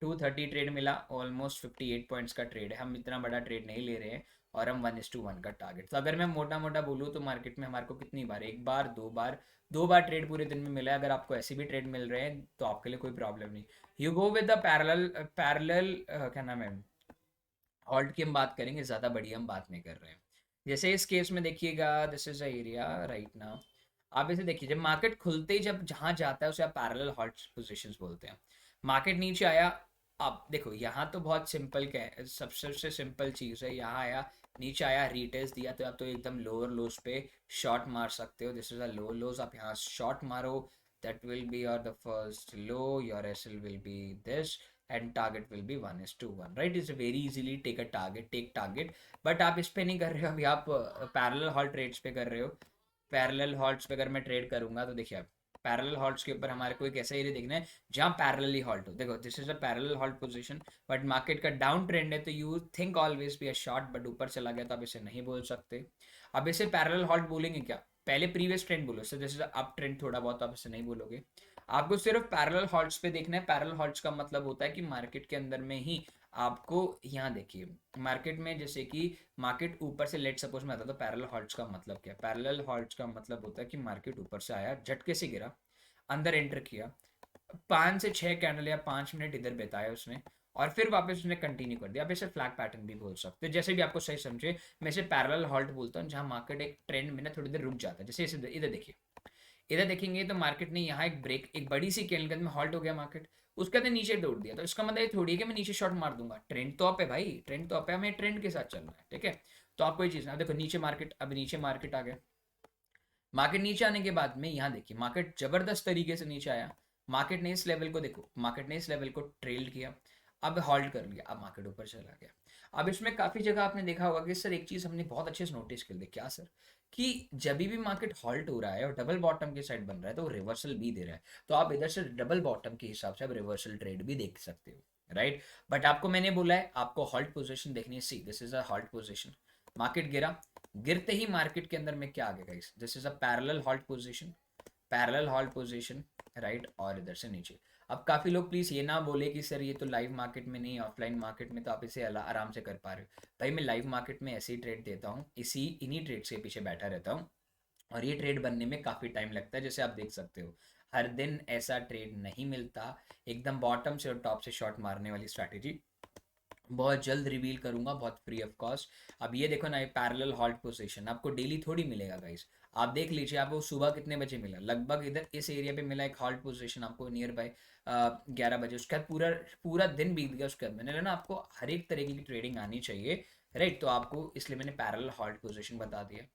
2:30 ट्रेड मिला, ऑलमोस्ट 58 पॉइंट्स का ट्रेड है, हम इतना बड़ा ट्रेड नहीं ले रहे हैं, और हम 1:1 का टारगेट, तो अगर मैं मोटा मोटा बोलूँ तो मार्केट में हमारे को कितनी बार, एक बार, 2 बार, 2 बार ट्रेड पूरे दिन में मिला है। अगर आपको ऐसे भी ट्रेड मिल रहे हैं तो आपके लिए कोई प्रॉब्लम नहीं, you go with the parallel, parallel क्या नाम है, हॉल्ट की हम बात करेंगे, ज़्यादा बढ़िया हम बात नहीं कर रहे हैं। जैसे इस केस में देखिएगा, this is a area right now, आप इसे देखिए, जब मार्केट खुलते ही जब जहाँ जाता है उसे आप पैरेलल हॉल्ट पोजीशंस बोलते हैं। मार्केट नीचे आया, आप देखो यहाँ तो बहुत सिंपल क्या सबसे सिंपल चीज़ है, यहाँ आया, नीचे आया, रीटेस्ट दिया, तो आप तो एकदम लोअर लोज पे शॉर्ट मार सकते हो, दिस इज अ लो लोज, आप यहाँ शॉर्ट मारो, that will be your the first low, your SL will be this, and target will be 1:1, right? It's very easily take target, but आप इस पे नहीं कर रहे हो, अभी आप पैरेलल हॉल्ट ट्रेड्स पे कर रहे हो। पैरेलल हॉल्ट्स पे अगर मैं ट्रेड करूंगा तो देखिए आप पैरेलल हॉल्ट्स के ऊपर हमारे को एक ऐसा एरिया देखना है जहाँ पैरेलली हॉल्ट हो, देखो this is a parallel halt position, but market का डाउन ट्रेंड है, तो you think always be a short, but ऊपर चला गया तो आप इसे नहीं बोल सकते। अब इसे पैरेलल हॉल्ट बोलेंगे क्या, पहले प्रीवियस ट्रेंड बोलो, so this is up trend थोड़ा बहुत, तो आप इसे नहीं बोलोगे, आपको सिर्फ पैरेलल हॉल्ट्स पे देखना है। पैरेलल हॉल्ट्स का मतलब होता है कि मार्केट के अंदर में ही आपको, यहाँ देखिए मार्केट में जैसे कि मार्केट ऊपर से, लेट सपोज में आता, तो पैरेलल हॉल्ट्स का मतलब क्या है, पैरेलल हॉल्ट्स का मतलब होता है कि मार्केट ऊपर से आया, झटके से गिरा, अंदर एंटर किया, 5 से 6 कैंडल या 5 मिनट इधर बिताया उसने, और फिर वापस उसने कंटिन्यू कर दिया। आप इसे फ्लैग पैटर्न भी बोल सकते हैं, जैसे भी आपको सही समझे। मैं इसे पैरेलल हॉल्ट बोलता हूँ, जहाँ मार्केट एक ट्रेंड में ना थोड़ी देर रुक जाता है, जैसे इसे इधर देखिए, इधर देखेंगे तो मार्केट ने यहाँ एक ब्रेक, एक बड़ी सी कैंडल के अंदर में हॉल्ट हो गया मार्केट, उसके अंदर नीचे तोड़ दिया, तो इसका मतलब ये थोड़ी है कि मैं नीचे शॉट मार दूंगा, ट्रेंड तो अप है भाई, ट्रेंड तो अप है, हमें ट्रेंड के साथ चलना है, ठीक है। तो आपको ये चीज़ ना देखो, नीचे मार्केट, अब नीचे मार्केट आ गया, मार्केट नीचे आने के बाद में यहाँ देखिए मार्केट जबरदस्त तरीके से नीचे आया, मार्केट ने इस लेवल को देखो, मार्केट ने इस लेवल को ट्रेल किया, अब हॉल्ट कर लिया, अब मार्केट ऊपर चला गया। अब इसमें काफ़ी जगह आपने देखा होगा कि सर एक चीज़ हमने बहुत अच्छे से नोटिस कर ली, क्या सर, कि जब भी मार्केट हॉल्ट हो रहा है और डबल बॉटम के साइड बन रहा है तो वो रिवर्सल भी दे रहा है, तो आप इधर से डबल बॉटम के हिसाब से आप रिवर्सल ट्रेड भी देख सकते हो, राइट। बट आपको मैंने बोला है आपको हॉल्ट पोजीशन देखनी है, see this is a halt position, market गिरा, गिरते ही मार्केट के अंदर में क्या आ गया guys, this is a parallel halt position, parallel halt position, right, और इधर से नीचे। अब काफ़ी लोग प्लीज़ ये ना बोले कि सर ये तो लाइव मार्केट में नहीं, ऑफलाइन मार्केट में तो आप इसे आराम से कर पा रहे हो, भाई मैं लाइव मार्केट में ऐसे ही ट्रेड देता हूँ, इसी इन्हीं ट्रेड्स के पीछे बैठा रहता हूँ, और ये ट्रेड बनने में काफ़ी टाइम लगता है, जैसे आप देख सकते हो हर दिन ऐसा ट्रेड नहीं मिलता, एकदम बॉटम से और टॉप से शॉट मारने वाली स्ट्रैटेजी बहुत जल्द रिवील करूंगा, बहुत फ्री ऑफ कॉस्ट। अब ये देखो ना, ये पैरेलल हॉल्ट पोजीशन आपको डेली थोड़ी मिलेगा गाइस, आप देख लीजिए आपको सुबह कितने बजे मिला, लगभग इधर इस एरिया पे मिला एक हॉल्ट पोजीशन आपको नियर बाय 11 बजे, उसके बाद पूरा पूरा दिन बीत गया, उसके बाद मैंने ना आपको हर एक तरीके की ट्रेडिंग आनी चाहिए, राइट, तो आपको इसलिए मैंने पैरेलल हॉल्ट पोजीशन बता दिया।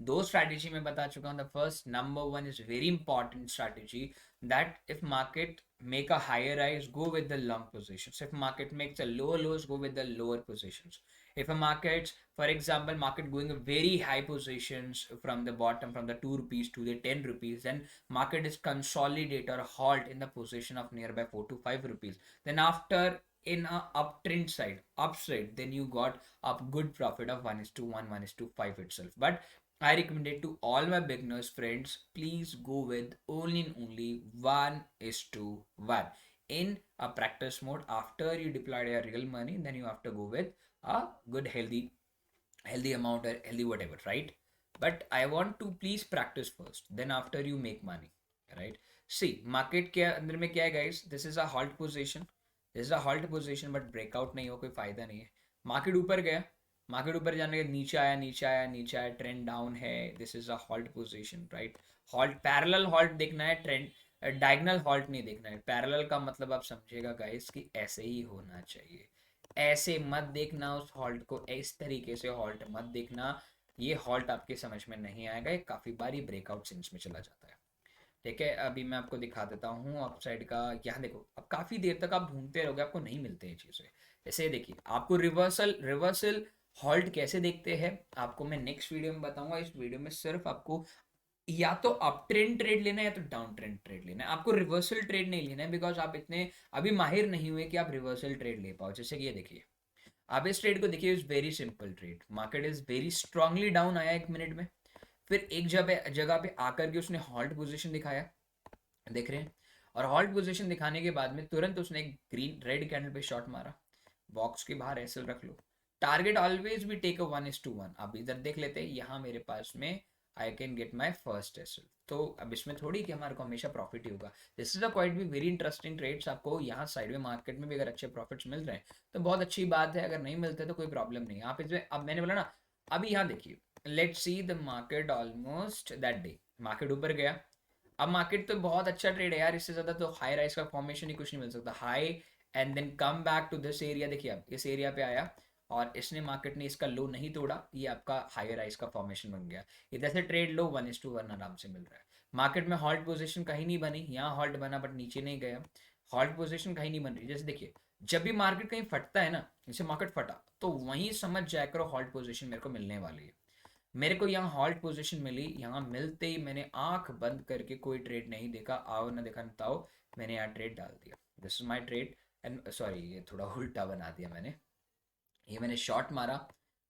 दो स्ट्रैटेजी मैं बता चुका हूँ, the first number one is very important strategy, that if market make a higher rise, go with the long positions. If market makes a lower lows, go with the lower positions. If a market, for example, market going a very high positions from the bottom, from the 2 rupees to the 10 rupees, then market is consolidate or halt in the position of nearby 4 to 5 rupees, then after in a uptrend side, upside, then you got a good profit of 1:1, 1:5 itself. But I recommend it to all my beginners friends, please go with only and only 1:1. in a practice mode. After you deploy your real money, then you have to go with a good healthy amount or healthy whatever, right? But I want to please practice first, then after you make money, right? See, market के अंदर में क्या है guys, this is a halt position, this is a halt position, but breakout नहीं हो, कोई फायदा नहीं है. मार्केट ऊपर गया, मार्केट ऊपर जाने के नीचे आया, नीचे आया, नीचे आया, ट्रेंड डाउन है, this is a halt position, right? Halt, parallel halt देखना है, ट्रेंड डायगोनल हॉल्ट नहीं देखना है. पैरेलल का मतलब आप समझिएगा गाइस कि ऐसे ही होना चाहिए, ऐसे मत देखना उस हॉल्ट को, इस तरीके से हॉल्ट मत देखना. ये हॉल्ट आपके समझ में नहीं आएगा, ये काफ़ी बार ब्रेकआउट सेंस में चला जाता है. ठीक है, अभी मैं आपको दिखा देता हूँ अपसाइड का. यहाँ देखो, अब काफ़ी देर तक आप ढूंढते रहोगे, आपको नहीं मिलते हैं चीज़ें. जैसे देखिए, आपको रिवर्सल रिवर्सल हॉल्ट कैसे देखते हैं आपको मैं नेक्स्ट वीडियो में बताऊंगा. इस वीडियो में सिर्फ आपको या तो अप ट्रेंड ट्रेड लेना है या तो डाउन ट्रेंड ट्रेड लेना है. आपको रिवर्सल ट्रेड नहीं लेना है, बिकॉज आप इतने अभी माहिर नहीं हुए कि आप रिवर्सल ट्रेड ले पाओ. जैसे कि ये देखिए, आप इस ट्रेड को देखिए, is very simple trade. Market is very strongly down आया 1 मिनट में, फिर एक जगह पे आकर के उसने हॉल्ट पोजीशन दिखाया, देख रहे हैं? और हॉल्ट पोजीशन दिखाने के बाद में तुरंत उसने एक ग्रीन रेड कैंडल पे शॉट मारा. बॉक्स के बाहर एसएल रख लो. टारगेट ऑलवेज भी टेक अ 1:1. अब इधर देख लेते हैं, यहाँ मेरे पास में I can get my first SL. तो अब इसमें थोड़ी कि हमारे को हमेशा प्रॉफिट ही होगा. दिस इज अ क्वाइट भी वेरी इंटरेस्टिंग ट्रेड्स. आपको यहाँ साइड में मार्केट में भी अगर अच्छे प्रॉफिट्स मिल रहे हैं तो बहुत अच्छी बात है, अगर नहीं मिलते तो कोई प्रॉब्लम नहीं है. आप इसमें, अब मैंने बोला ना, अभी यहाँ देखिए, let's see the market almost that day, market ऊपर गया. अब मार्केट तो बहुत अच्छा ट्रेड है यार, इससे ज़्यादा तो हाई राइज का फॉर्मेशन ही कुछ नहीं मिल सकता. High and then come back to this area. देखिए, अब इस एरिया पे आया और इसने, मार्केट ने इसका लो नहीं तोड़ा, ये आपका हाई राइज का फॉर्मेशन बन गया. इधर से ट्रेड लो 1:1 आराम से मिल रहा है. मार्केट में हॉल्ट पोजीशन कहीं नहीं बनी, यहाँ हॉल्ट बना बट नीचे नहीं गया. हॉल्ट पोजीशन कहीं नहीं बन रही. जैसे देखिए, जब भी मार्केट कहीं फटता है ना, जैसे मार्केट फटा, तो वहीं समझ जाया करो हॉल्ट पोजीशन मेरे को मिलने वाली है. मेरे को यहाँ हॉल्ट पोजीशन मिली, यहाँ मिलते ही मैंने आंख बंद करके कोई ट्रेड नहीं देखा, आओ ना देखा ना ताओ, मैंने यहाँ ट्रेड डाल दिया. This is my trade. And sorry, ये थोड़ा उल्टा बना दिया मैंने. ये मैंने शॉट मारा,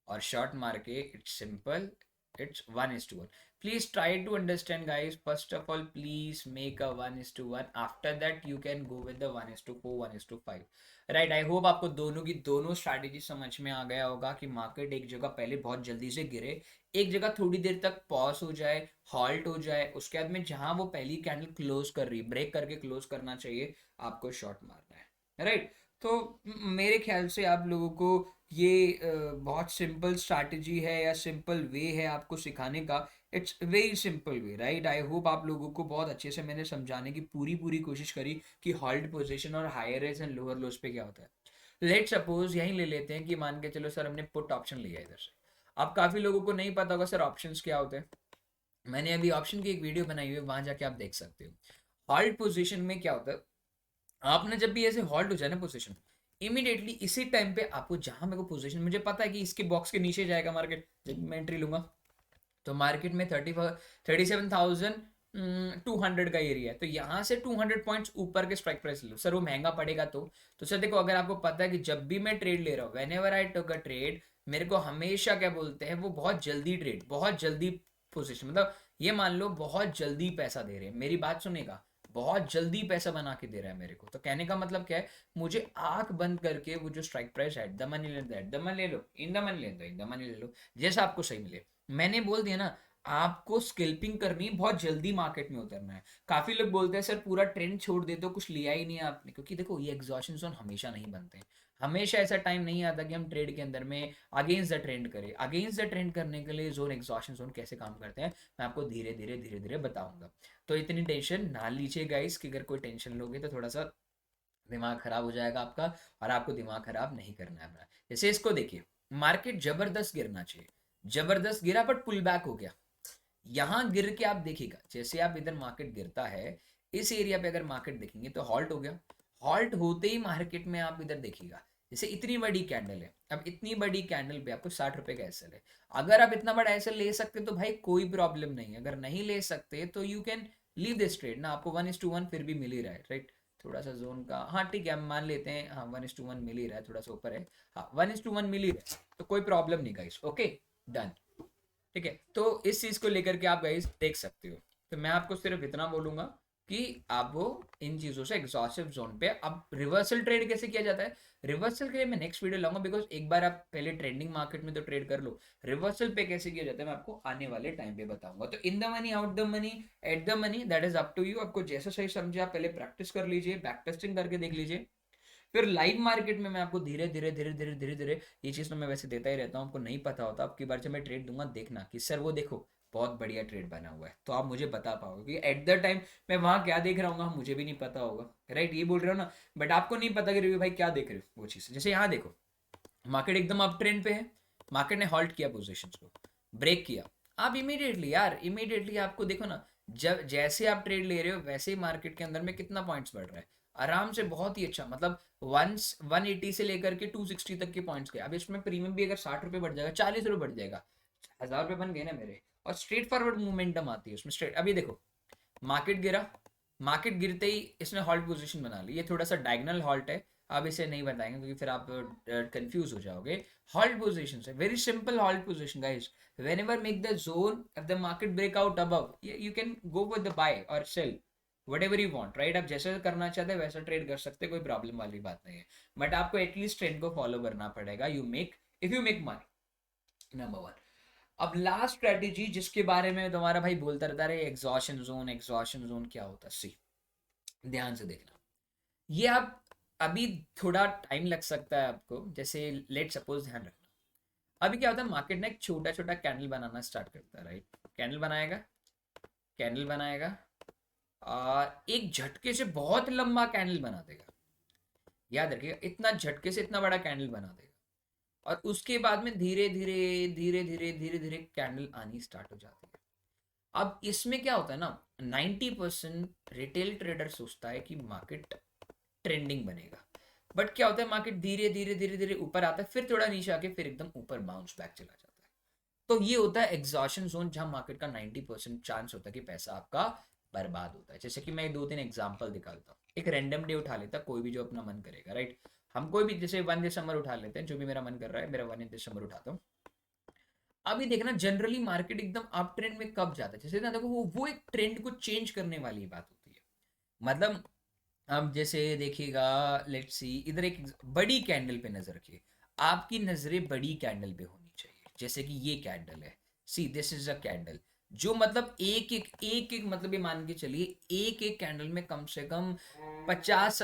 और शॉट मार के it's simple, it's 1:1. Please try to understand guys. First of all, please make a 1:1. After that you can go with the 1:4, 1:5. Right, I hope आपको दोनों की दोनों स्ट्रैटेजी समझ में आ गया होगा कि मार्केट एक जगह पहले बहुत जल्दी से गिरे, एक जगह थोड़ी देर तक पॉज हो जाए, हॉल्ट हो जाए, उसके बाद में जहां वो पहली कैंडल क्लोज कर रही है, ब्रेक करके क्लोज करना चाहिए, आपको शॉट मारना है, राइट? तो मेरे ख्याल से आप लोगों को ये बहुत सिंपल स्ट्रैटेजी है या सिंपल वे है आपको सिखाने का. It's very simple way, right? I hope आप लोगों को बहुत अच्छे से मैंने समझाने की पूरी पूरी कोशिश करी कि हॉल्ट पोजीशन और higher highs and lower lows पे क्या होता है. लेट सपोज यहीं ले लेते हैं कि मान के चलो सर हमने पुट ऑप्शन लिया इधर से. अब काफ़ी लोगों को नहीं पता होगा सर ऑप्शंस क्या होते हैं. मैंने अभी ऑप्शन की एक वीडियो बनाई हुई है, वहां जाके आप देख सकते हो. हॉल्ट पोजीशन में क्या होता है, आपने जब भी ऐसे हॉल्ट हो जाए ना पोजीशन, इमीडिएटली इसी टाइम पे आपको, जहां मेरे को पोजीशन मुझे पता है कि इसके बॉक्स के नीचे जाएगा मार्केट, जब मैं एंट्री लूंगा तो मार्केट में 37,200 का एरिया है, तो यहाँ से 200 पॉइंट्स ऊपर के स्ट्राइक प्राइस लो. सर वो महंगा पड़ेगा तो सर देखो, अगर आपको पता है कि जब भी मैं ट्रेड ले रहा हूँ, when ever I took a trade, मेरे को हमेशा क्या बोलते हैं, वो बहुत जल्दी ट्रेड, बहुत जल्दी पोजिशन, मतलब ये मान लो बहुत जल्दी पैसा दे रहे हैं, मेरी बात सुनेगा, बहुत जल्दी पैसा बना के दे रहा है मेरे को. तो कहने का मतलब क्या है, मुझे आंख बंद करके वो जो स्ट्राइक प्राइस है, द मनी ले लो, द मनी ले लो, इन द मनी ले लो, इन द मनी ले लो, जैसा आपको सही मिले. मैंने बोल दिया ना, आपको स्कैल्पिंग करनी, बहुत जल्दी मार्केट में उतरना है. काफी लोग बोलते हैं सर पूरा ट्रेंड छोड़ देते हो, कुछ लिया ही नहीं है आपने, क्योंकि देखो ये एग्जॉशन जोन हमेशा नहीं बनते हैं. हमेशा ऐसा टाइम नहीं आता कि हम ट्रेड के अंदर में अगेंस्ट द ट्रेंड करें. अगेंस्ट द ट्रेंड करने के लिए जोन, एग्जॉशन जोन कैसे काम करते हैं, मैं आपको धीरे धीरे धीरे धीरे बताऊंगा. तो इतनी टेंशन ना लीजिए गाइस, कि अगर कोई टेंशन लोगे तो थोड़ा सा दिमाग खराब हो जाएगा आपका, और आपको दिमाग खराब नहीं करना है अपना. जैसे इसको देखिए, मार्केट जबरदस्त गिरना चाहिए, जबरदस्त गिरा बट पुल बैक हो गया. यहां गिर के आप देखिएगा, जैसे आप इधर मार्केट गिरता है, इस एरिया पे अगर मार्केट देखेंगे तो हॉल्ट हो गया. हॉल्ट होते ही मार्केट में आप इधर देखिएगा, जैसे इतनी बड़ी कैंडल है, अब इतनी बड़ी कैंडल पे आपको 60 रुपए का एसएल है. अगर आप इतना बड़ा एसएल ले सकते तो भाई कोई प्रॉब्लम नहीं है, अगर नहीं ले सकते तो you can leave this trade ना. आपको 1:1 फिर भी मिल ही रहा है, राइट? थोड़ा सा जोन का, हाँ ठीक है, हम मान लेते हैं, हाँ 1:1 मिल ही रहा है, थोड़ा सा ऊपर है, हाँ 1:1 मिल ही रहा है, तो कोई प्रॉब्लम नहीं गाइस. Okay, done. ठीक है, तो इस चीज को लेकर के आप गाइस देख सकते हो. तो मैं आपको सिर्फ इतना बोलूंगा कि आप वो इन चीज़ों से एग्जॉस्टिव जोन पे, अब रिवर्सल ट्रेड कैसे किया जाता है, रिवर्सल के लिए मैं नेक्स्ट वीडियो लाऊंगा, बिकॉज एक बार आप पहले ट्रेंडिंग मार्केट में तो ट्रेड कर लो, रिवर्सल पे कैसे किया जाता है मैं आपको आने वाले टाइम पे बताऊंगा। तो in the money, out the money, at the money, that is up to you, आपको जैसा सही समझे आप पहले प्रैक्टिस कर लीजिए, बैक टेस्टिंग करके देख लीजिए, फिर लाइव मार्केट में मैं आपको धीरे धीरे धीरे धीरे धीरे धीरे, ये चीज़ तो मैं वैसे देता ही रहता हूँ, आपको नहीं पता होता, आपकी बार जब मैं ट्रेड दूंगा देखना कि सर वो देखो बहुत बढ़िया ट्रेड बना हुआ है, तो आप मुझे बता पाओगे कि एट द टाइम मैं वहाँ क्या देख रहा हूँ मुझे भी नहीं पता होगा, राइट, ये बोल रहे हो ना, बट आपको नहीं पता कि रवि भाई क्या देख रहे हो वो चीज़। जैसे यहाँ देखो, मार्केट एकदम अप ट्रेंड पे है, मार्केट ने हॉल्ट किया पोजीशंस को, ब्रेक किया, आप इमीडिएटली यार, इमीडिएटली आपको देखो ना, जब जैसे आप ट्रेड ले रहे हो वैसे ही मार्केट के अंदर में कितना पॉइंट्स बढ़ रहा है आराम से, बहुत ही अच्छा, मतलब 180 से लेकर के 260 तक के पॉइंट्स गए। अब इसमें प्रीमियम भी अगर 60 रुपये बढ़ जाएगा, 40 रुपये बढ़ जाएगा, 1000 रुपये बन गए ना मेरे, और स्ट्रेट फॉरवर्ड मूवमेंटम आती है उसमें स्ट्रेट। अभी देखो मार्केट गिरा, मार्केट गिरते ही इसने हॉल्ट पोजीशन बना ली, ये थोड़ा सा डायगनल हॉल्ट है, अब इसे नहीं बताएंगे क्योंकि फिर आप कंफ्यूज हो जाओगे। हॉल्ट पोजीशन है, very simple halt position guys, whenever make the zone, if the market break out above, you can go with the buy or sell, whatever you want, right, आप जैसा करना चाहते हैं वैसा ट्रेड कर सकते हैं, कोई प्रॉब्लम वाली बात नहीं है, बट आपको एटलीस्ट ट्रेंड को फॉलो करना पड़ेगा, you make, if you make money, number one. अब लास्ट स्ट्रेटेजी जिसके बारे में तुम्हारा भाई बोलता रहता है, एग्जॉशन जोन, एग्जॉशन जोन क्या होता है, सी ध्यान से देखना, ये आप अभी थोड़ा टाइम लग सकता है आपको, जैसे लेट सपोज ध्यान रखना, अभी क्या होता है मार्केट ना एक छोटा छोटा कैंडल बनाना स्टार्ट करता है, राइट, कैंडल बनाएगा, कैंडल बनाएगा, और एक झटके से बहुत लंबा कैंडल बना देगा, याद रखिएगा इतना झटके से इतना बड़ा कैंडल बना देगा, और उसके बाद में धीरे धीरे धीरे धीरे धीरे धीरे कैंडल आनी स्टार्ट हो जाती है। अब इसमें क्या होता है ना, 90% रिटेल ट्रेडर सोचता है कि मार्केट ट्रेंडिंग बनेगा, बट क्या होता है मार्केट धीरे धीरे धीरे धीरे ऊपर आता है, फिर थोड़ा नीचे आके फिर एकदम ऊपर बाउंस बैक चला जाता है। तो ये होता है एग्जॉशन जोन, जहां मार्केट का 90% चांस होता है कि पैसा आपका बर्बाद होता है। जैसे कि मैं दो तीन एग्जांपल निकालता हूँ, एक रैंडम डे उठा लेता, कोई भी जो अपना मन करेगा, राइट, हम कोई भी जैसे 1 दिसंबर उठा लेते हैं, जो भी मेरा मन कर रहा है, मेरा 1 दिसंबर उठाता हूँ। अभी देखना जनरली मार्केट एकदम अप ट्रेंड में कब जाता है, जैसे ना देखो वो एक ट्रेंड को चेंज करने वाली बात होती है, मतलब अब जैसे देखिएगा, लेट्स सी, इधर एक बड़ी कैंडल पे नजर रखिए, आपकी नजरें बड़ी कैंडल पे होनी चाहिए, जैसे कि ये कैंडल है, see this is a candle, जो मतलब एक एक मतलब ये मान के चलिए एक एक कैंडल में कम से कम 50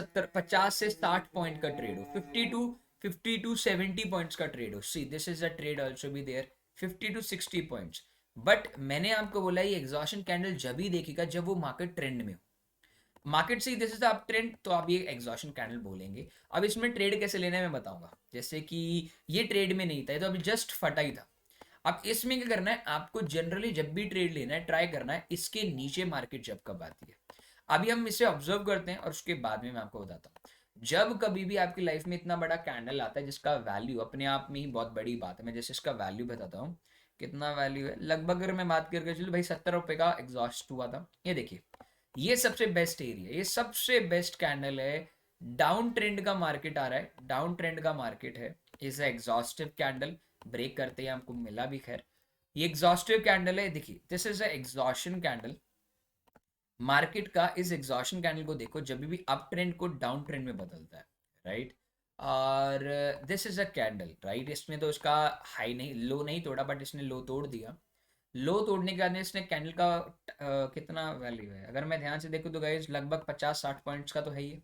से 60 पॉइंट का ट्रेड हो, 50 टू 70 पॉइंट्स का ट्रेड हो, see this is a trade also be there, 50 to 60 points. But मैंने आपको बोला ये एग्जॉशन कैंडल जब ही देखेगा जब वो मार्केट ट्रेंड में हो, मार्केट से this is the up trend, तो आप ये एग्जॉशन कैंडल बोलेंगे। अब इसमें ट्रेड कैसे लेना है मैं बताऊंगा, जैसे कि ये ट्रेड में नहीं था, ये तो अभी जस्ट फटा ही था। अब इसमें क्या करना है आपको, जनरली जब भी ट्रेड लेना है ट्राई करना है इसके नीचे मार्केट जब कब आती है, अभी हम इसे ऑब्जर्व करते हैं और उसके बाद में मैं आपको बताता हूँ। जब कभी भी आपकी लाइफ में इतना बड़ा कैंडल आता है जिसका वैल्यू अपने आप में ही बहुत बड़ी बात है, मैं जैसे इसका वैल्यू बताता हूँ, कितना वैल्यू है लगभग, अगर मैं बात करके चलूँ भाई 70 रुपए का एग्जॉस्ट हुआ था, ये देखिए, ये सबसे बेस्ट एरिया, ये सबसे बेस्ट कैंडल है, डाउन ट्रेंड का मार्केट आ रहा है, डाउन ट्रेंड का मार्केट है, इज एग्जॉस्टिव कैंडल, ब्रेक करते ही हमको मिला भी, खैर ये एग्जॉस्टिव कैंडल है, देखिए this is exhaustion candle, market का इस एग्जॉशन कैंडल को देखो जब भी अप ट्रेंड को डाउन ट्रेंड में बदलता है, राइट, और this is a candle, right, इसमें तो इसका हाई नहीं, लो नहीं तोड़ा, बट इसने लो तोड़ दिया, लो तोड़ने के बाद में इसने कैंडल का कितना वैल्यू है, अगर मैं ध्यान से देखूँ तो गाइस लगभग 50-60 पॉइंट्स का तो है ही है।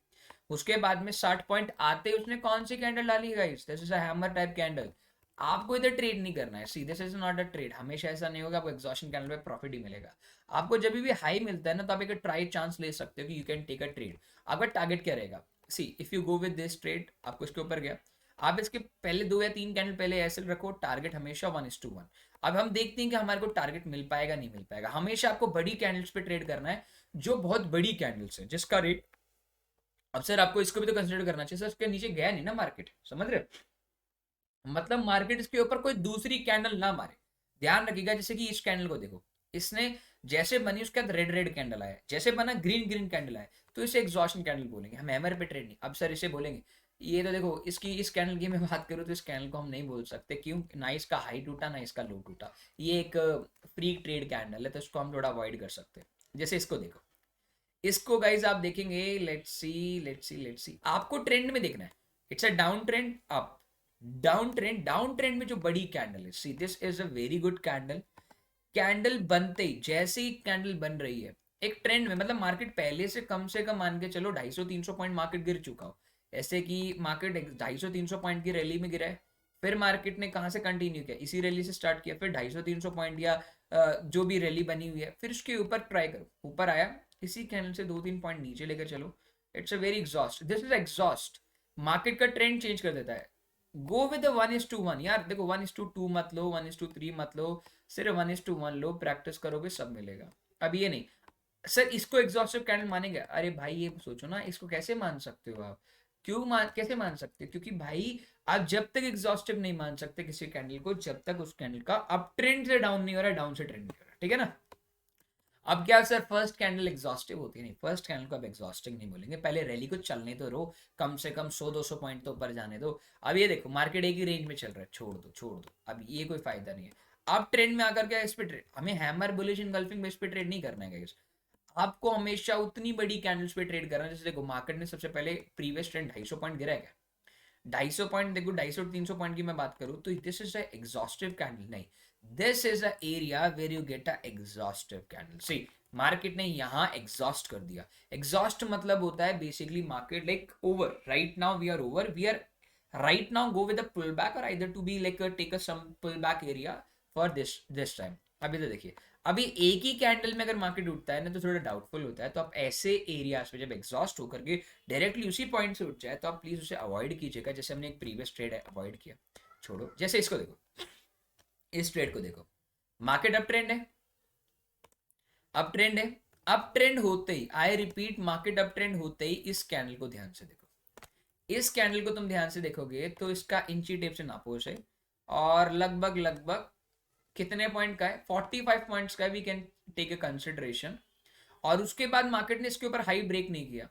उसके बाद में 60 पॉइंट आते ही उसने कौन सी कैंडल डाली है guys, this is a hammer type candle. आपको इधर ट्रेड नहीं करना है, सीधे से नॉट अ ट्रेड, हमेशा ऐसा नहीं होगा, आपको एग्जॉशन कैंडल पे प्रॉफिट ही मिलेगा। आपको जब भी हाई मिलता है ना, तो आप एक ट्राई चांस ले सकते हो कि you can take a trade. आपका टारगेट क्या रहेगा, see if you go with this trade, आपको इसके ऊपर गया, आप इसके पहले 2 या 3 कैंडल पहले ऐसे रखो, टारगेट हमेशा 1:1। अब हम देखते हैं कि हमारे को टारगेट मिल पाएगा नहीं मिल पाएगा, हमेशा आपको बड़ी कैंडल्स पे ट्रेड करना है, जो बहुत बड़ी कैंडल्स है जिसका रेट, अब सर आपको इसको भी तो कंसिडर करना चाहिए सर, इसके नीचे गया नहीं ना मार्केट, समझ रहे हो, मतलब मार्केट इसके ऊपर कोई दूसरी कैंडल ना मारे। ध्यान रखिएगा, जैसे कि इस कैंडल को देखो, इसने जैसे बनी उसके बाद रेड रेड कैंडल आया, जैसे बना ग्रीन ग्रीन कैंडल आया, तो इसे एग्जॉशन कैंडल बोलेंगे, हम हैमर पे ट्रेड नहीं। अब सर इसे बोलेंगे, ये तो देखो इसकी इस कैंडल की मैं बात करूँ तो इस कैंडल को हम नहीं बोल सकते, क्यों, ना इसका हाई टूटा ना इसका लो टूटा, ये एक फ्री ट्रेड कैंडल है, तो इसको हम थोड़ा अवॉइड कर सकते हैं। जैसे इसको देखो, इसको गाइज आप देखेंगे, लेट्स सी आपको ट्रेंड में देखना है, it's a down trend up, down trend में जो बड़ी कैंडल है, see this is a very good candle. Candle बनते ही, जैसे ही कैंडल बन रही है एक ट्रेंड में, मतलब मार्केट पहले से कम मान के चलो 250-300 पॉइंट मार्केट गिर चुका हो, ऐसे कि मार्केट 250-300 पॉइंट की रैली में गिरा है, फिर मार्केट ने कहां से कंटिन्यू किया, इसी रैली से स्टार्ट किया, फिर 250-300 पॉइंट या जो भी रैली बनी हुई है, फिर उसके ऊपर ट्राई करो, ऊपर आया, इसी कैंडल से 2-3 पॉइंट नीचे लेकर चलो, it's a very exhaust, this is exhaust, market का ट्रेंड चेंज कर देता है। गो विद 1:1 यार, देखो 1:2 मत लो, 1:3 मत लो, सिर्फ 1:1 लो, प्रैक्टिस करोगे सब मिलेगा। अब ये नहीं, सर इसको एग्जॉस्टिव कैंडल मानेंगे, अरे भाई ये सोचो ना, इसको कैसे मान सकते हो आप, कैसे मान सकते हो, क्योंकि भाई आप जब तक एग्जॉस्टिव नहीं मान सकते किसी कैंडल को, जब तक उस कैंडल का अप ट्रेंड से डाउन नहीं हो रहा, डाउन से ट्रेंड नहीं हो रहा, ठीक है ना। अब क्या सर फर्स्ट कैंडल एग्जॉस्टिव होती है, नहीं, फर्स्ट कैंडल को अब एग्जॉस्टिव नहीं बोलेंगे, पहले रैली को चलने तो रो, कम से कम 100-200 पॉइंट तो ऊपर जाने दो। अब ये देखो मार्केट एक ही रेंज में चल रहा है, छोड़ दो, अब ये कोई फायदा नहीं है। अब ट्रेंड में आकर क्या इस पे ट्रेड, हमें हैमर बुलिश इनगल्फिंग में इस पे ट्रेड नहीं करना है गाइस, आपको हमेशा उतनी बड़ी कैंडल्स पे ट्रेड करना है, जैसे देखो मार्केट ने सबसे पहले प्रीवियस ट्रेंड 250 पॉइंट गिरा है क्या, 250 पॉइंट, देखो 250-300 पॉइंट की मैं बात करूं तो this is a exhaustive candle नहीं, this is a area where you get a exhaustive candle. See market ने यहां एग्जॉस्ट कर दिया, एग्जॉस्ट मतलब होता है basically market like over, right now we are over, we are right now go with a pullback or either to be like take a some pullback area for this time। अभी तो देखिए, अभी एक ही कैंडल में अगर मार्केट उठता है ना तो थोड़ा डाउटफुल होता है, तो आप ऐसे एरियाज पे जब एग्जॉस्ट होकर के डायरेक्टली उसी पॉइंट से उठ जाए तो आप प्लीज उसे अवॉइड कीजिएगा, जैसे हमने एक प्रीवियस ट्रेड अवॉइड किया, छोड़ो, जैसे इसको देखो, इस ट्रेड को देखो, मार्केट अप ट्रेंड है, अप ट्रेंड है, अप ट्रेंड होते ही, I repeat, market up trend होते ही इस कैंडल को ध्यान से देखो, इस कैंडल को तुम ध्यान से देखोगे तो इसका इंची टेप से नापो उसे, और लगभग लगभग कितने पॉइंट का है, 45 पॉइंट्स का, we can take a consideration, और उसके बाद मार्केट ने इसके ऊपर हाई ब्रेक नहीं किया,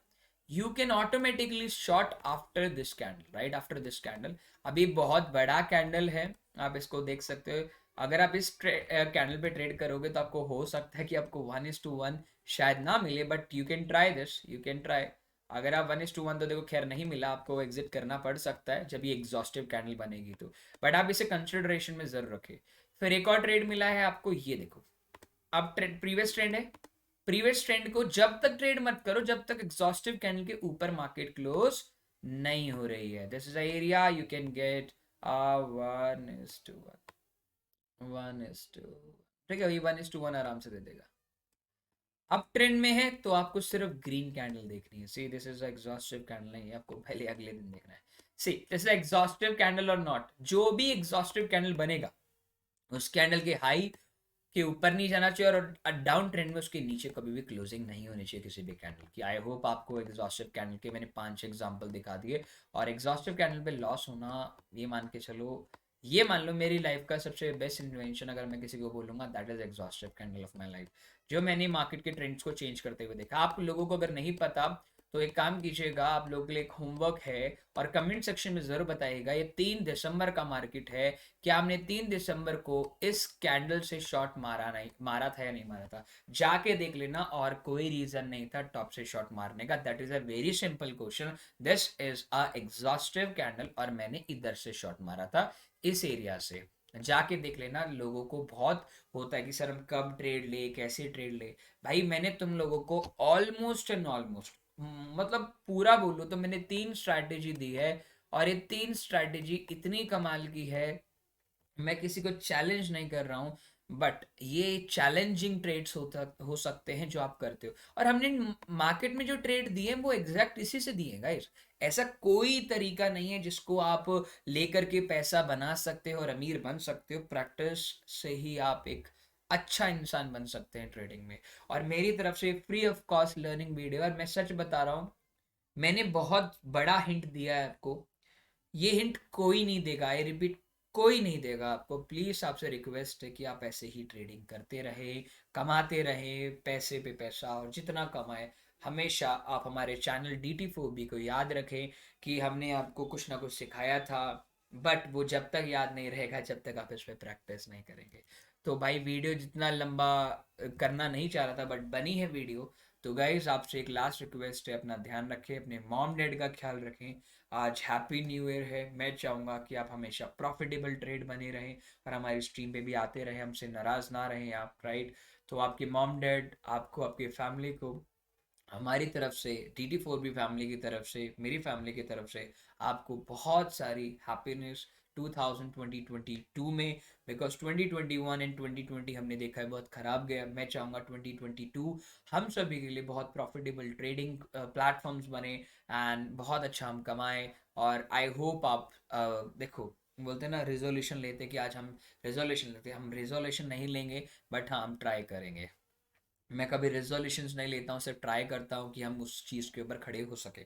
you can automatically short after this candle, right after this candle. अभी बहुत बड़ा कैंडल है, आप इसको देख सकते हो, अगर आप इस कैंडल पे ट्रेड करोगे तो आपको हो सकता है कि आपको 1:1 शायद ना मिले, but you can try this, you can try. अगर आप 1:1 तो देखो खैर नहीं मिला, आपको एग्जिट करना पड़ सकता है जब ये एग्जॉस्टिव कैंडल बनेगी तो, बट आप इसे कंसिडरेशन में जरूर रखें। फिर एक और ट्रेड मिला है आपको, ये देखो, अब ट्रेंड प्रीवियस ट्रेंड है, प्रीवियस ट्रेंड को जब तक ट्रेड मत करो जब तक एग्जॉस्टिव कैंडल के ऊपर मार्केट क्लोज नहीं हो रही है, this is area you can get 1:1, ठीक है, ये 1:1 आराम से दे देगा। अब ट्रेंड में है तो आपको सिर्फ ग्रीन कैंडल देखनी है, see this is exhaustive candle नहीं है, आपको पहले अगले दिन देखना है, see this is exhaustive candle और नॉट, जो भी एग्जॉस्टिव कैंडल बनेगा उस कैंडल के हाई के ऊपर नहीं जाना चाहिए, और डाउन ट्रेंड में उसके नीचे कभी भी क्लोजिंग नहीं होनी चाहिए किसी भी कैंडल की। आई होप आपको एग्जॉस्टिव कैंडल के मैंने 5 एग्जांपल दिखा दिए, और एग्जॉस्टिव कैंडल पे लॉस होना, ये मान के चलो, ये मान लो मेरी लाइफ का सबसे बेस्ट इन्वेंशन अगर मैं किसी को बोलूंगा, that is exhaustive candle of my life, जो मैंने मार्केट के ट्रेंड्स को चेंज करते हुए देखा। आप लोगों को अगर नहीं पता तो एक काम कीजिएगा, आप लोगों के लिए एक होमवर्क है, और कमेंट सेक्शन में जरूर बताइएगा, ये 3 दिसंबर का मार्केट है, क्या आपने 3 दिसंबर को इस कैंडल से शॉर्ट मारा था या नहीं मारा था, जाके देख लेना, और कोई रीजन नहीं था टॉप से शॉर्ट मारने का, that is a very simple question, this is a exhaustive candle और मैंने इधर से शॉर्ट मारा था, इस एरिया से, जाके देख लेना। लोगों को बहुत होता है कि सर हम कब ट्रेड ले, कैसे ट्रेड ले, भाई मैंने तुम लोगों को ऑलमोस्ट एंड ऑलमोस्ट, मतलब पूरा बोलूं तो मैंने 3 स्ट्रैटेजी दी है, और ये 3 स्ट्रैटेजी इतनी कमाल की है, मैं किसी को चैलेंज नहीं कर रहा हूँ, बट ये चैलेंजिंग ट्रेड्स हो सकते हैं जो आप करते हो, और हमने मार्केट में जो ट्रेड दिए हैं वो एग्जैक्ट इसी से दिए गाइस, ऐसा कोई तरीका नहीं है जिसको आप लेकर के पैसा बना सकते हो और अमीर बन सकते हो, प्रैक्टिस से ही आप एक अच्छा इंसान बन सकते हैं ट्रेडिंग में। और मेरी तरफ से free of cost learning video, और मैं सच बता रहा हूँ, मैंने बहुत बड़ा हिंट दिया है आपको, ये हिंट कोई नहीं देगा, आई रिपीट, कोई नहीं देगा आपको, प्लीज आपसे रिक्वेस्ट है कि आप ऐसे ही ट्रेडिंग करते रहे, कमाते रहे, पैसे पे पैसा, और जितना कमाए हमेशा आप हमारे चैनल DT4B को याद रखें कि हमने आपको कुछ ना कुछ सिखाया था, बट वो जब तक याद नहीं रहेगा जब तक आप इस पर प्रैक्टिस नहीं करेंगे। तो भाई वीडियो जितना लंबा करना नहीं चाह रहा था, बट बनी है वीडियो, तो गाइज आपसे एक लास्ट रिक्वेस्ट है, अपना ध्यान रखें, अपने मॉम डैड का ख्याल रखें। आज हैप्पी न्यू ईयर है। मैं चाहूँगा कि आप हमेशा प्रॉफिटेबल ट्रेड बने रहें और हमारी स्ट्रीम पे भी आते रहें, हमसे नाराज़ ना रहें आप, राइट। तो आपके मॉम डैड, आपको, आपकी फैमिली को हमारी तरफ से, TT4B फैमिली की तरफ से, मेरी फैमिली की तरफ से आपको बहुत सारी हैप्पीनेस 2022 में। बिकॉज 2021 एंड 2020 हमने देखा है बहुत ख़राब गया। मैं चाहूँगा 2022 हम सभी के लिए बहुत प्रॉफिटेबल ट्रेडिंग प्लेटफॉर्म्स बने एंड बहुत अच्छा हम कमाएं। और आई होप आप देखो, बोलते हैं ना रेजोल्यूशन लेते कि आज हम रेजोल्यूशन लेते, हम रेजोल्यूशन नहीं लेंगे, बट हाँ हम ट्राई करेंगे। मैं कभी रेजोल्यूशंस नहीं लेता हूँ, सिर्फ ट्राई करता हूँ कि हम उस चीज़ के ऊपर खड़े हो सके।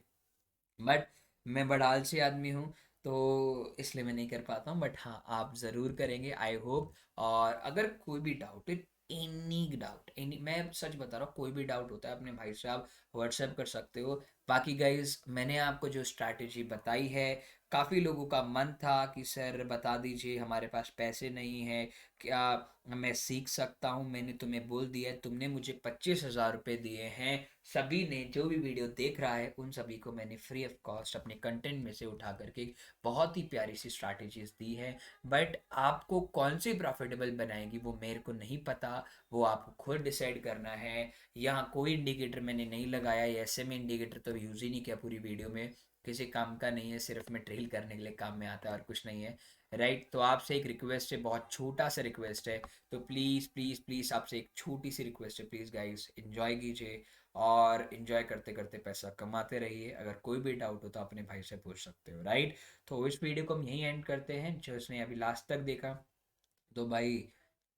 बट मैं बड़ा आलसी आदमी हूँ, तो इसलिए मैं नहीं कर पाता हूँ, बट हाँ आप ज़रूर करेंगे आई होप। और अगर कोई भी डाउट, एनी डाउट, एनी, मैं सच बता रहा हूँ, कोई भी डाउट होता है अपने भाई से आप व्हाट्सएप कर सकते हो। बाकी गाइज मैंने आपको जो स्ट्रैटेजी बताई है, काफ़ी लोगों का मन था कि सर बता दीजिए, हमारे पास पैसे नहीं है, क्या मैं सीख सकता हूँ। मैंने तुम्हें बोल दिया, तुमने मुझे 25,000 रुपये दिए हैं। सभी ने, जो भी वीडियो देख रहा है उन सभी को मैंने फ्री ऑफ कॉस्ट अपने कंटेंट में से उठा करके बहुत ही प्यारी सी स्ट्रैटेजीज दी है। बट आपको कौन सी प्रॉफिटेबल बनाएगी वो मेरे को नहीं पता, वो आपको खुद डिसाइड करना है। यहाँ कोई इंडिकेटर मैंने नहीं लगाया, ये ऐसे में इंडिकेटर तो यूज़ ही नहीं किया पूरी वीडियो में, किसी काम का नहीं है, सिर्फ मैं ट्रेल करने के लिए काम में आता है और कुछ नहीं है, राइट। तो आपसे एक रिक्वेस्ट है, बहुत छोटा सा रिक्वेस्ट है, तो प्लीज़ प्लीज़ प्लीज़ आपसे एक छोटी सी रिक्वेस्ट है, प्लीज़ गाइस इन्जॉय कीजिए और इन्जॉय करते करते पैसा कमाते रहिए। अगर कोई भी डाउट हो तो अपने भाई से पूछ सकते हो, राइट। तो इस वीडियो को हम यहीं एंड करते हैं, जो इसने अभी लास्ट तक देखा। तो भाई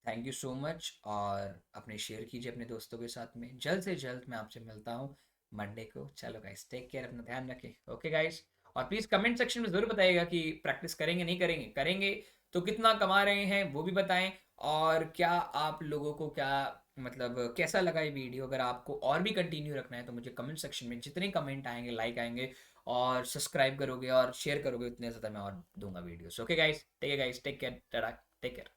थैंक यू सो मच, और अपने शेयर कीजिए अपने दोस्तों के साथ में। जल्द से जल्द मैं आपसे मिलता हूँ मंडे को। चलो गाइस, टेक केयर, अपना ध्यान रखें, ओके गाइस। और प्लीज़ कमेंट सेक्शन में ज़रूर बताइएगा कि प्रैक्टिस करेंगे नहीं करेंगे, करेंगे तो कितना कमा रहे हैं वो भी बताएं। और क्या आप लोगों को क्या मतलब कैसा लगा ये वीडियो, अगर आपको और भी कंटिन्यू रखना है तो मुझे कमेंट सेक्शन में जितने कमेंट आएंगे, लाइक आएंगे और सब्सक्राइब करोगे और शेयर करोगे, उतने ज़्यादा मैं और दूंगा videos. Okay guys, take care guys, take care, tata, take care.